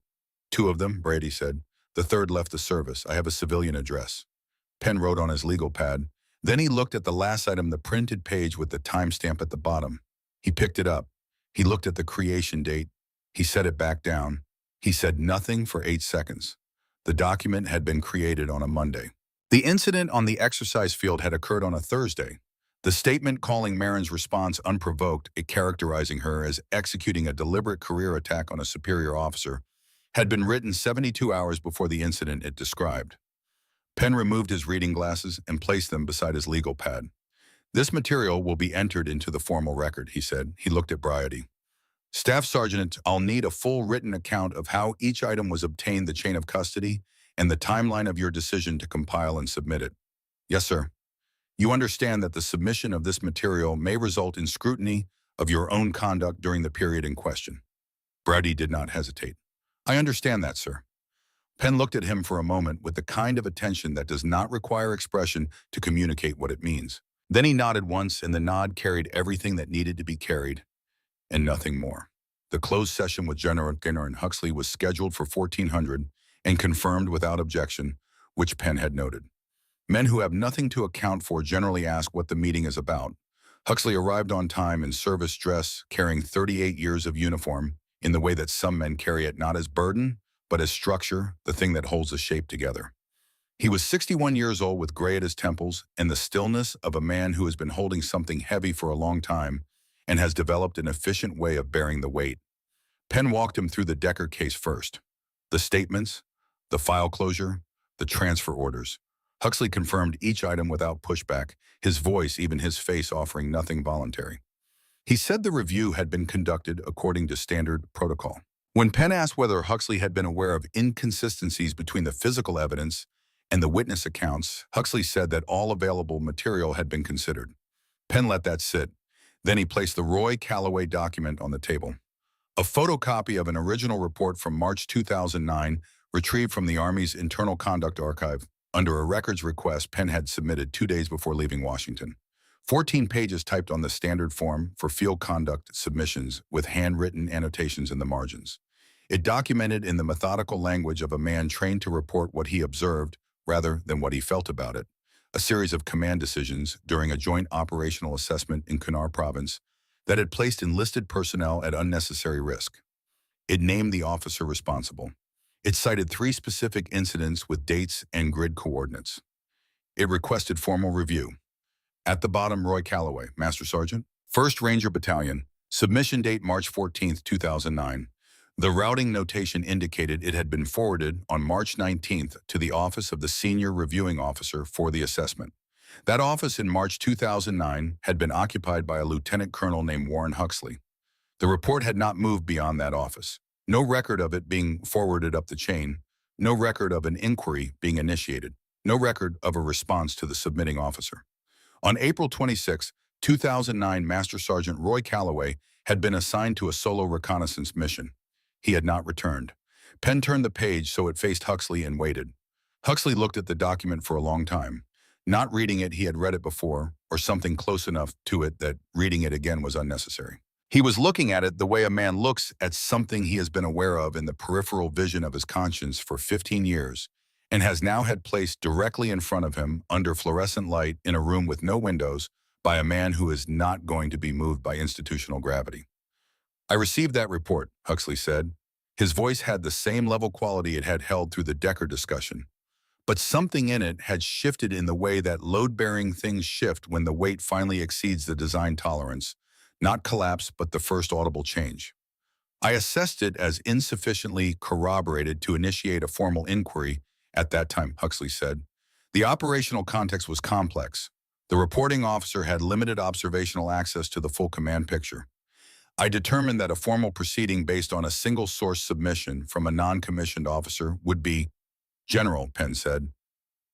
"2 of them," Brady said. "The 3rd left the service. I have a civilian address." Penn wrote on his legal pad, Then he looked at the last item, the printed page with the timestamp at the bottom. He picked it up. He looked at the creation date. He set it back down. He said nothing for 8 seconds. The document had been created on a Monday. The incident on the exercise field had occurred on a Thursday. The statement calling Marin's response unprovoked, it characterizing her as executing a deliberate career attack on a superior officer, had been written 72 hours before the incident it described. Penn removed his reading glasses and placed them beside his legal pad. "This material will be entered into the formal record," he said. He looked at Bryody. "Staff Sergeant, I'll need a full written account of how each item was obtained, the chain of custody, and the timeline of your decision to compile and submit it." "Yes, sir." "You understand that the submission of this material may result in scrutiny of your own conduct during the period in question." Bryody did not hesitate. "I understand that, sir." Penn looked at him for a moment with the kind of attention that does not require expression to communicate what it means. Then he nodded once, and the nod carried everything that needed to be carried, and nothing more. The closed session with General Gaynor and Huxley was scheduled for 1400 and confirmed without objection, which Penn had noted. Men who have nothing to account for generally ask what the meeting is about. Huxley arrived on time in service dress, carrying 38 years of uniform, in the way that some men carry it not as burden, but as structure, the thing that holds the shape together. He was 61 years old with gray at his temples and the stillness of a man who has been holding something heavy for a long time and has developed an efficient way of bearing the weight. Penn walked him through the Decker case first. The statements, the file closure, the transfer orders. Huxley confirmed each item without pushback, his voice, even his face, offering nothing voluntary. He said the review had been conducted according to standard protocol. When Penn asked whether Huxley had been aware of inconsistencies between the physical evidence and the witness accounts, Huxley said that all available material had been considered. Penn let that sit. Then he placed the Roy Calloway document on the table. A photocopy of an original report from March 2009, retrieved from the Army's Internal Conduct Archive, under a records request Penn had submitted 2 days before leaving Washington. 14 pages typed on the standard form for field conduct submissions with handwritten annotations in the margins. It documented in the methodical language of a man trained to report what he observed rather than what he felt about it, a series of command decisions during a joint operational assessment in Kunar Province that had placed enlisted personnel at unnecessary risk. It named the officer responsible. It cited 3 specific incidents with dates and grid coordinates. It requested formal review. At the bottom, Roy Calloway, Master Sergeant, 1st Ranger Battalion, submission date March 14, 2009. The routing notation indicated it had been forwarded on March 19th to the Office of the Senior Reviewing Officer for the assessment. That office in March 2009 had been occupied by a lieutenant colonel named Warren Huxley. The report had not moved beyond that office. No record of it being forwarded up the chain, no record of an inquiry being initiated, no record of a response to the submitting officer. On April 26, 2009, Master Sergeant Roy Calloway had been assigned to a solo reconnaissance mission. He had not returned. Penn turned the page so it faced Huxley and waited. Huxley looked at the document for a long time. Not reading it, he had read it before, or something close enough to it that reading it again was unnecessary. He was looking at it the way a man looks at something he has been aware of in the peripheral vision of his conscience for 15 years, and has now had placed directly in front of him under fluorescent light in a room with no windows by a man who is not going to be moved by institutional gravity. "I received that report," Huxley said. His voice had the same level quality it had held through the Decker discussion. But something in it had shifted in the way that load-bearing things shift when the weight finally exceeds the design tolerance. Not collapse, but the first audible change. "I assessed it as insufficiently corroborated to initiate a formal inquiry at that time," Huxley said. "The operational context was complex. The reporting officer had limited observational access to the full command picture. I determined that a formal proceeding based on a single source submission from a non-commissioned officer would be..." "General," Penn said.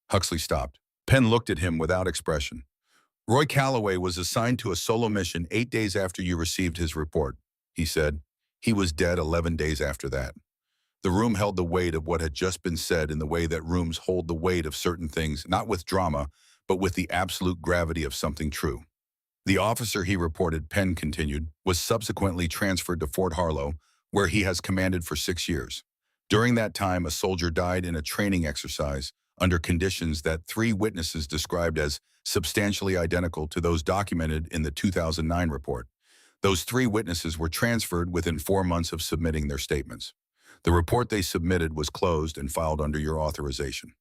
Huxley stopped. Penn looked at him without expression. "Roy Calloway was assigned to a solo mission 8 days after you received his report," he said. "He was dead 11 days after that." The room held the weight of what had just been said in the way that rooms hold the weight of certain things, not with drama, but with the absolute gravity of something true. "The officer," he reported, Penn continued, "was subsequently transferred to Fort Harlow, where he has commanded for 6 years. During that time, a soldier died in a training exercise under conditions that 3 witnesses described as substantially identical to those documented in the 2009 report. Those 3 witnesses were transferred within 4 months of submitting their statements. The report they submitted was closed and filed under your authorization.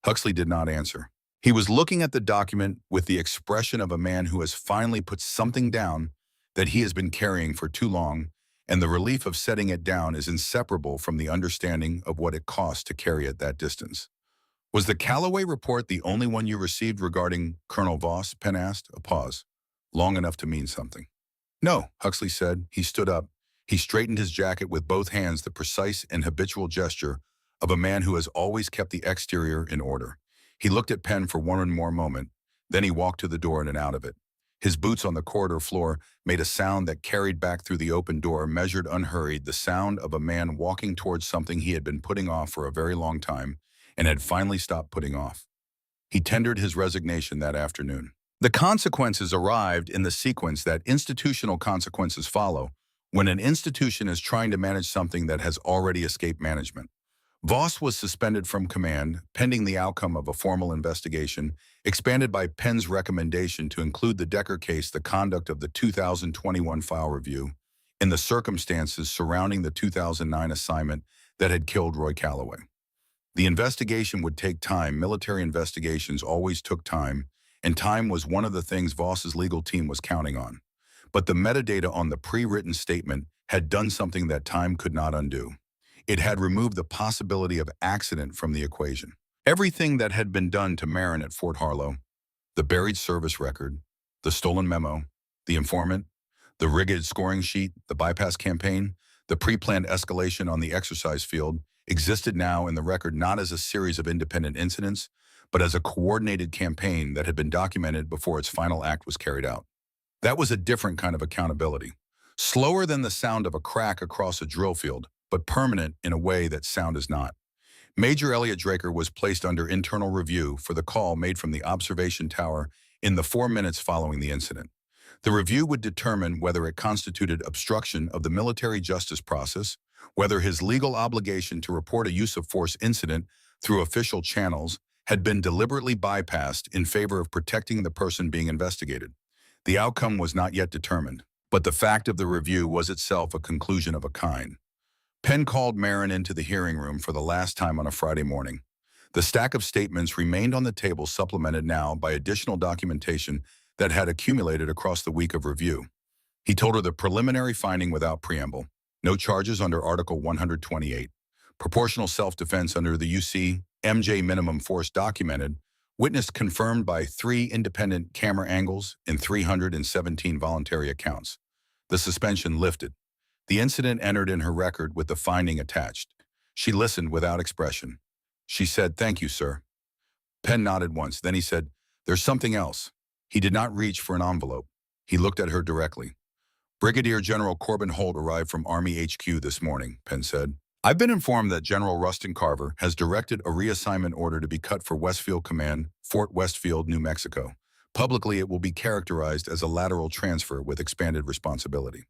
Huxley did not answer. He was looking at the document with the expression of a man who has finally put something down that he has been carrying for too long, and the relief of setting it down is inseparable from the understanding of what it costs to carry it that distance. Was the Callaway report the only one you received regarding Colonel Voss? Penn asked, a pause, long enough to mean something. No, Huxley said. He stood up. He straightened his jacket with both hands, the precise and habitual gesture of a man who has always kept the exterior in order. He looked at Penn for one more moment, then he walked to the door and out of it. His boots on the corridor floor made a sound that carried back through the open door, measured unhurried, the sound of a man walking towards something he had been putting off for a very long time and had finally stopped putting off. He tendered his resignation that afternoon. The consequences arrived in the sequence that institutional consequences follow when an institution is trying to manage something that has already escaped management. Voss was suspended from command, pending the outcome of a formal investigation, expanded by Penn's recommendation to include the Decker case, the conduct of the 2021 file review, in the circumstances surrounding the 2009 assignment that had killed Roy Callaway. The investigation would take time. Military investigations always took time, and time was one of the things Voss's legal team was counting on. But the metadata on the pre-written statement had done something that time could not undo. It had removed the possibility of accident from the equation. Everything that had been done to Marin at Fort Harlow, the buried service record, the stolen memo, the informant, the rigged scoring sheet, the bypass campaign, the pre-planned escalation on the exercise field, existed now in the record not as a series of independent incidents, but as a coordinated campaign that had been documented before its final act was carried out. That was a different kind of accountability. Slower than the sound of a crack across a drill field, but permanent in a way that sound is not. Major Elliot Draker was placed under internal review for the call made from the observation tower in the 4 minutes following the incident. The review would determine whether it constituted obstruction of the military justice process, whether his legal obligation to report a use of force incident through official channels had been deliberately bypassed in favor of protecting the person being investigated. The outcome was not yet determined, but the fact of the review was itself a conclusion of a kind. Penn called Marin into the hearing room for the last time on a Friday morning. The stack of statements remained on the table, supplemented now by additional documentation that had accumulated across the week of review. He told her the preliminary finding without preamble: no charges under Article 128. Proportional self-defense under the UC-MJ minimum force documented, witness confirmed by 3 independent camera angles and 317 voluntary accounts. The suspension lifted. The incident entered in her record with the finding attached. She listened without expression. She said, "Thank you, sir." Penn nodded once. Then he said, "There's something else." He did not reach for an envelope. He looked at her directly. "Brigadier General Corbin Holt arrived from Army HQ this morning," Penn said. "I've been informed that General Rustin Carver has directed a reassignment order to be cut for Westfield Command, Fort Westfield, New Mexico. Publicly, it will be characterized as a lateral transfer with expanded responsibility."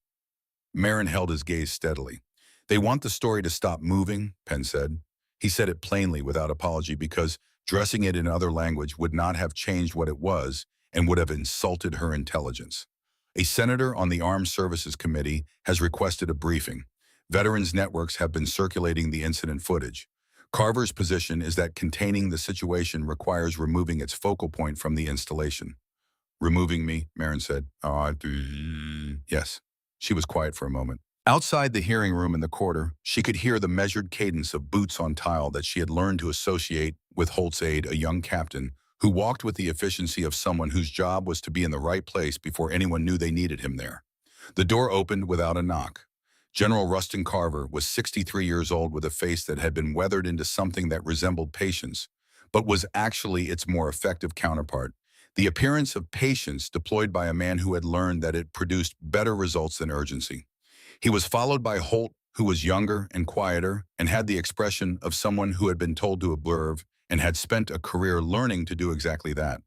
Marin held his gaze steadily. "They want the story to stop moving," Penn said. He said it plainly without apology because dressing it in other language would not have changed what it was and would have insulted her intelligence. A senator on the Armed Services Committee has requested a briefing. Veterans networks have been circulating the incident footage. Carver's position is that containing the situation requires removing its focal point from the installation. "Removing me?" Marin said. Yes." She was quiet for a moment. Outside the hearing room in the corridor, she could hear the measured cadence of boots on tile that she had learned to associate with Holt's aide, a young captain who walked with the efficiency of someone whose job was to be in the right place before anyone knew they needed him there. The door opened without a knock. General Rustin Carver was 63 years old with a face that had been weathered into something that resembled patience, but was actually its more effective counterpart. The appearance of patience deployed by a man who had learned that it produced better results than urgency. He was followed by Holt, who was younger and quieter and had the expression of someone who had been told to observe and had spent a career learning to do exactly that.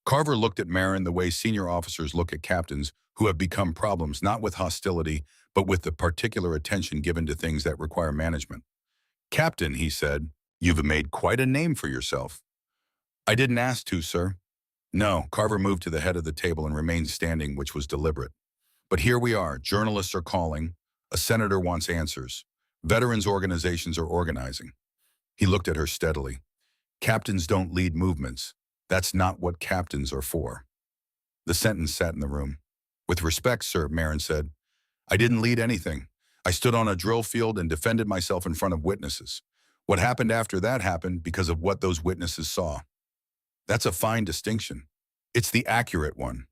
Carver looked at Marin the way senior officers look at captains who have become problems, not with hostility, but with the particular attention given to things that require management. "Captain," he said, "you've made quite a name for yourself." "I didn't ask to, sir." No, Carver moved to the head of the table and remained standing, which was deliberate. But here we are. Journalists are calling. A senator wants answers. Veterans organizations are organizing. He looked at her steadily. Captains don't lead movements. That's not what captains are for. The sentence sat in the room. With respect, sir, Marin said, I didn't lead anything. I stood on a drill field and defended myself in front of witnesses. What happened after that happened because of what those witnesses saw. That's a fine distinction. It's the accurate one.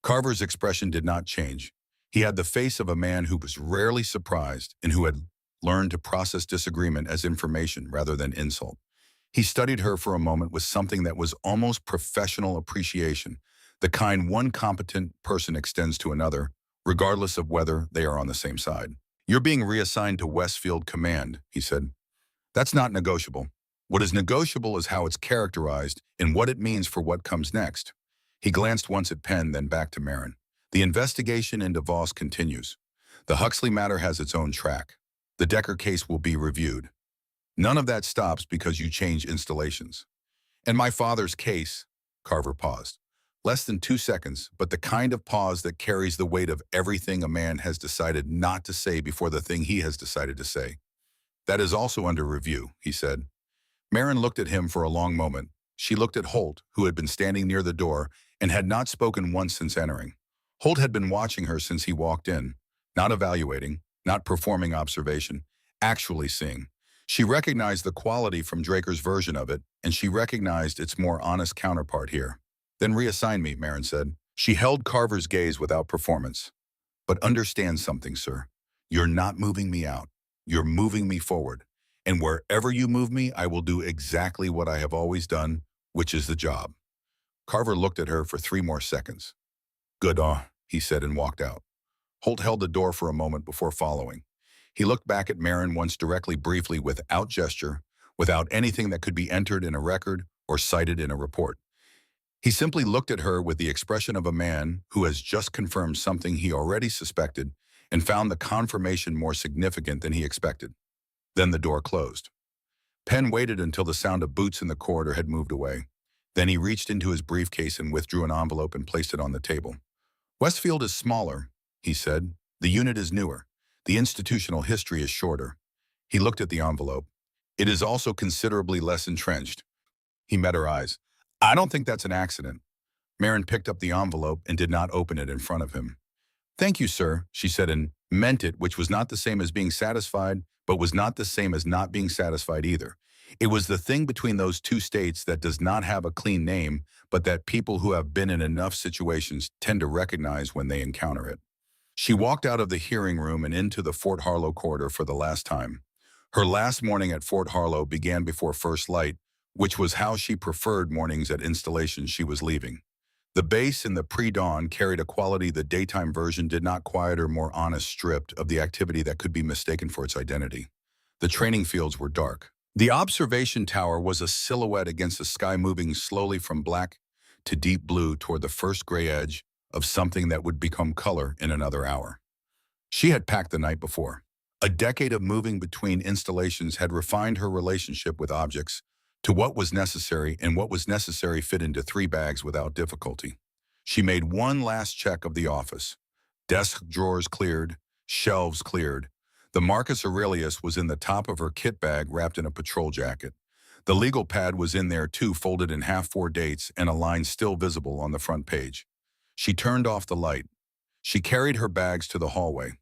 Carver's expression did not change. He had the face of a man who was rarely surprised and who had learned to process disagreement as information rather than insult. He studied her for a moment with something that was almost professional appreciation, the kind one competent person extends to another, regardless of whether they are on the same side. You're being reassigned to Westfield Command, he said. That's not negotiable. What is negotiable is how it's characterized and what it means for what comes next. He glanced once at Penn, then back to Marin. The investigation into Voss continues. The Huxley matter has its own track. The Decker case will be reviewed. None of that stops because you change installations. In my father's case, Carver paused. Less than 2 seconds, but the kind of pause that carries the weight of everything a man has decided not to say before the thing he has decided to say. That is also under review, he said. Marin looked at him for a long moment. She looked at Holt, who had been standing near the door and had not spoken once since entering. Holt had been watching her since he walked in, not evaluating, not performing observation, actually seeing. She recognized the quality from Draker's version of it, and she recognized its more honest counterpart here. Then reassign me, Marin said. She held Carver's gaze without performance. But understand something, sir. You're not moving me out. You're moving me forward. And wherever you move me, I will do exactly what I have always done, which is the job. Carver looked at her for 3 more seconds. Good, he said and walked out. Holt held the door for a moment before following. He looked back at Marin once directly, briefly, without gesture, without anything that could be entered in a record or cited in a report. He simply looked at her with the expression of a man who has just confirmed something he already suspected and found the confirmation more significant than he expected. Then the door closed. Penn waited until the sound of boots in the corridor had moved away. Then he reached into his briefcase and withdrew an envelope and placed it on the table. Westfield is smaller, he said. The unit is newer. The institutional history is shorter. He looked at the envelope. It is also considerably less entrenched. He met her eyes. I don't think that's an accident. Marin picked up the envelope and did not open it in front of him. Thank you, sir, she said and meant it, which was not the same as being satisfied, but was not the same as not being satisfied either. It was the thing between those two states that does not have a clean name, but that people who have been in enough situations tend to recognize when they encounter it. She walked out of the hearing room and into the Fort Harlow corridor for the last time. Her last morning at Fort Harlow began before first light, which was how she preferred mornings at installations she was leaving. The base in the pre-dawn carried a quality the daytime version did not, quieter, more honest, stripped of the activity that could be mistaken for its identity. The training fields were dark. The observation tower was a silhouette against the sky, moving slowly from black to deep blue toward the first gray edge of something that would become color in another hour. She had packed the night before. A decade of moving between installations had refined her relationship with objects to what was necessary, and what was necessary fit into 3 bags without difficulty. She made one last check of the office. Desk drawers cleared, shelves cleared. The Marcus Aurelius was in the top of her kit bag wrapped in a patrol jacket. The legal pad was in there too, folded in half, 4 dates and a line still visible on the front page. She turned off the light. She carried her bags to the hallway.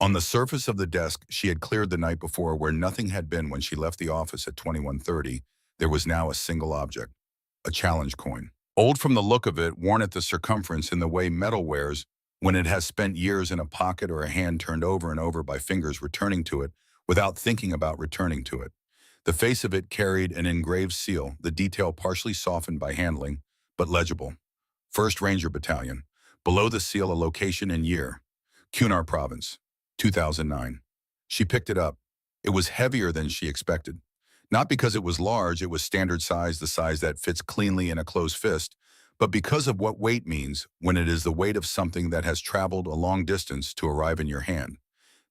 On the surface of the desk she had cleared the night before, where nothing had been when she left the office at 21:30, there was now a single object, a challenge coin. Old from the look of it, worn at the circumference in the way metal wears when it has spent years in a pocket or a hand turned over and over by fingers returning to it without thinking about returning to it. The face of it carried an engraved seal, the detail partially softened by handling, but legible. 1st Ranger Battalion. Below the seal, a location and year. Cunard Province, 2009. She picked it up. It was heavier than she expected. Not because it was large, it was standard size, the size that fits cleanly in a closed fist, but because of what weight means when it is the weight of something that has traveled a long distance to arrive in your hand.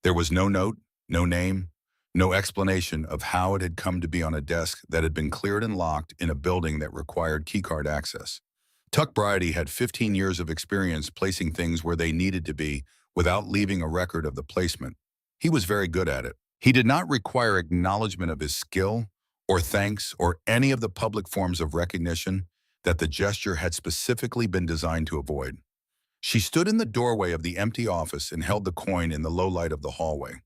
There was no note, no name, no explanation of how it had come to be on a desk that had been cleared and locked in a building that required keycard access. Tuck Bryady had 15 years of experience placing things where they needed to be without leaving a record of the placement. He was very good at it. He did not require acknowledgement of his skill or thanks or any of the public forms of recognition that the gesture had specifically been designed to avoid. She stood in the doorway of the empty office and held the coin in the low light of the hallway.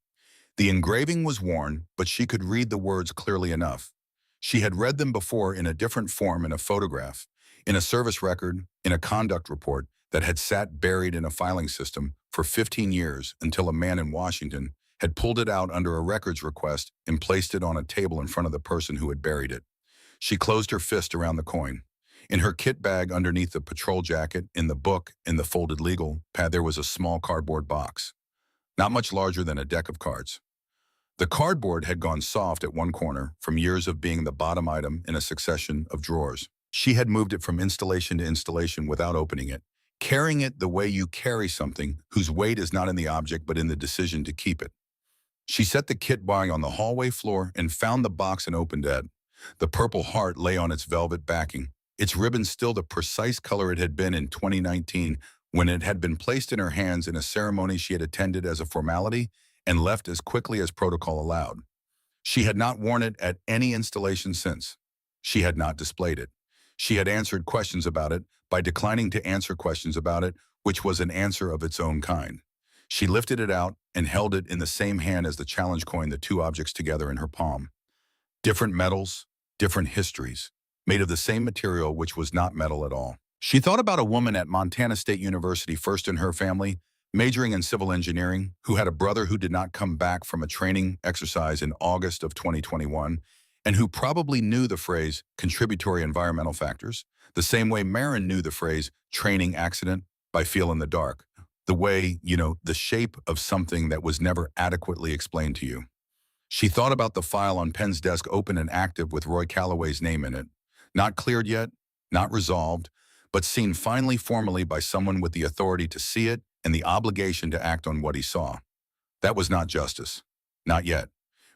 The engraving was worn, but she could read the words clearly enough. She had read them before in a different form in a photograph, in a service record, in a conduct report that had sat buried in a filing system for 15 years until a man in Washington had pulled it out under a records request and placed it on a table in front of the person who had buried it. She closed her fist around the coin. In her kit bag underneath the patrol jacket, in the book, in the folded legal pad, there was a small cardboard box, not much larger than a deck of cards. The cardboard had gone soft at one corner from years of being the bottom item in a succession of drawers. She had moved it from installation to installation without opening it, carrying it the way you carry something whose weight is not in the object but in the decision to keep it. She set the kit bag on the hallway floor and found the box and opened it. The Purple Heart lay on its velvet backing, its ribbon still the precise color it had been in 2019 when it had been placed in her hands in a ceremony she had attended as a formality and left as quickly as protocol allowed. She had not worn it at any installation since. She had not displayed it. She had answered questions about it by declining to answer questions about it, which was an answer of its own kind. She lifted it out and held it in the same hand as the challenge coin, the two objects together in her palm. Different metals, different histories, made of the same material which was not metal at all. She thought about a woman at Montana State University, first in her family, majoring in civil engineering, who had a brother who did not come back from a training exercise in August of 2021, and who probably knew the phrase contributory environmental factors, the same way Marin knew the phrase training accident by feel in the dark, the way, the shape of something that was never adequately explained to you. She thought about the file on Penn's desk, open and active with Roy Calloway's name in it, not cleared yet, not resolved, but seen finally formally by someone with the authority to see it and the obligation to act on what he saw. That was not justice. Not yet.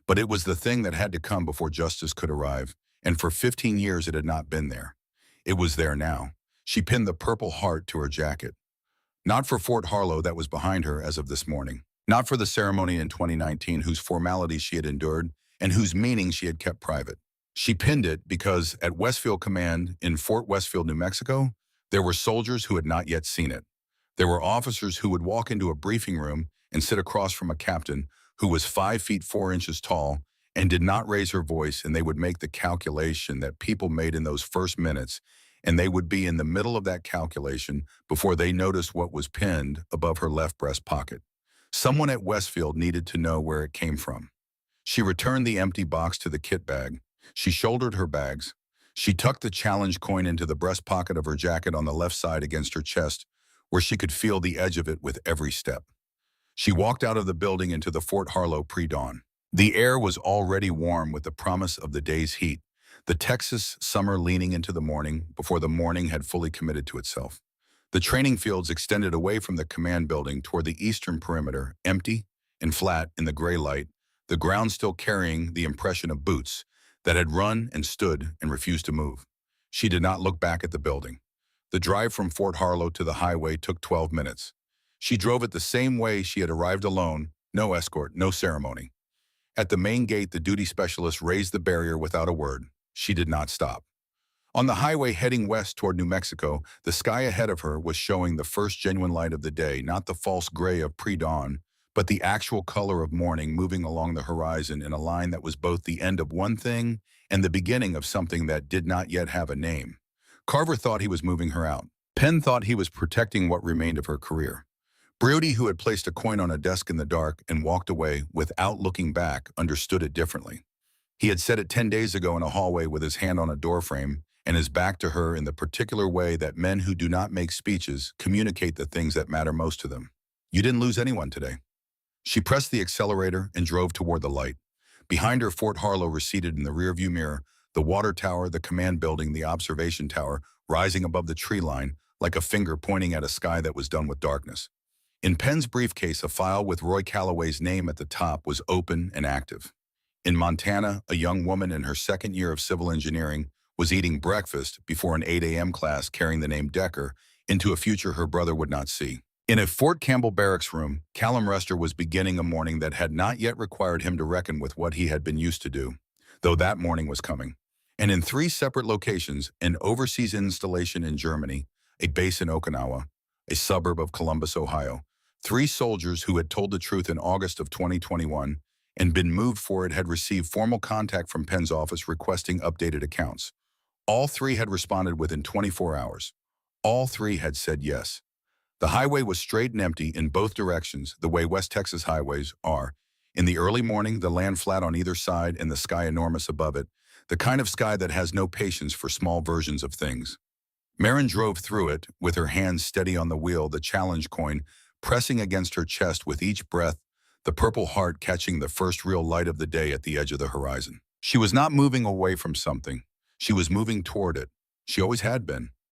But it was the thing that had to come before justice could arrive, and for 15 years it had not been there. It was there now. She pinned the Purple Heart to her jacket. Not for Fort Harlow that was behind her as of this morning. Not for the ceremony in 2019 whose formalities she had endured and whose meaning she had kept private. She pinned it because at Westfield Command in Fort Westfield, New Mexico, there were soldiers who had not yet seen it. There were officers who would walk into a briefing room and sit across from a captain who was 5 feet 4 inches tall and did not raise her voice, and they would make the calculation that people made in those first minutes, and they would be in the middle of that calculation before they noticed what was pinned above her left breast pocket. Someone at Westfield needed to know where it came from. She returned the empty box to the kit bag. She shouldered her bags. She tucked the challenge coin into the breast pocket of her jacket on the left side against her chest, where she could feel the edge of it with every step. She walked out of the building into the Fort Harlow pre-dawn. The air was already warm with the promise of the day's heat, the Texas summer leaning into the morning before the morning had fully committed to itself. The training fields extended away from the command building toward the eastern perimeter, empty and flat in the gray light, the ground still carrying the impression of boots that had run and stood and refused to move. She did not look back at the building. The drive from Fort Harlow to the highway took 12 minutes. She drove it the same way she had arrived, alone, no escort, no ceremony. At the main gate, the duty specialist raised the barrier without a word. She did not stop. On the highway heading west toward New Mexico, the sky ahead of her was showing the first genuine light of the day, not the false gray of pre-dawn, but the actual color of morning moving along the horizon in a line that was both the end of one thing and the beginning of something that did not yet have a name. Carver thought he was moving her out. Penn thought he was protecting what remained of her career. Brody, who had placed a coin on a desk in the dark and walked away without looking back, understood it differently. He had said it 10 days ago in a hallway with his hand on a doorframe and his back to her in the particular way that men who do not make speeches communicate the things that matter most to them. You didn't lose anyone today. She pressed the accelerator and drove toward the light. Behind her, Fort Harlow receded in the rearview mirror, the water tower, the command building, the observation tower, rising above the tree line like a finger pointing at a sky that was done with darkness. In Penn's briefcase, a file with Roy Calloway's name at the top was open and active. In Montana, a young woman in her second year of civil engineering was eating breakfast before an 8 a.m. class carrying the name Decker into a future her brother would not see. In a Fort Campbell barracks room, Callum Rester was beginning a morning that had not yet required him to reckon with what he had been used to do, though that morning was coming. And in three separate locations, an overseas installation in Germany, a base in Okinawa, a suburb of Columbus, Ohio, three soldiers who had told the truth in August of 2021 and been moved for it had received formal contact from Penn's office requesting updated accounts. All three had responded within 24 hours. All three had said yes. The highway was straight and empty in both directions, the way West Texas highways are. In the early morning, the land flat on either side and the sky enormous above it, the kind of sky that has no patience for small versions of things. Marin drove through it, with her hands steady on the wheel, the challenge coin pressing against her chest with each breath, the Purple Heart catching the first real light of the day at the edge of the horizon. She was not moving away from something. She was moving toward it. She always had been.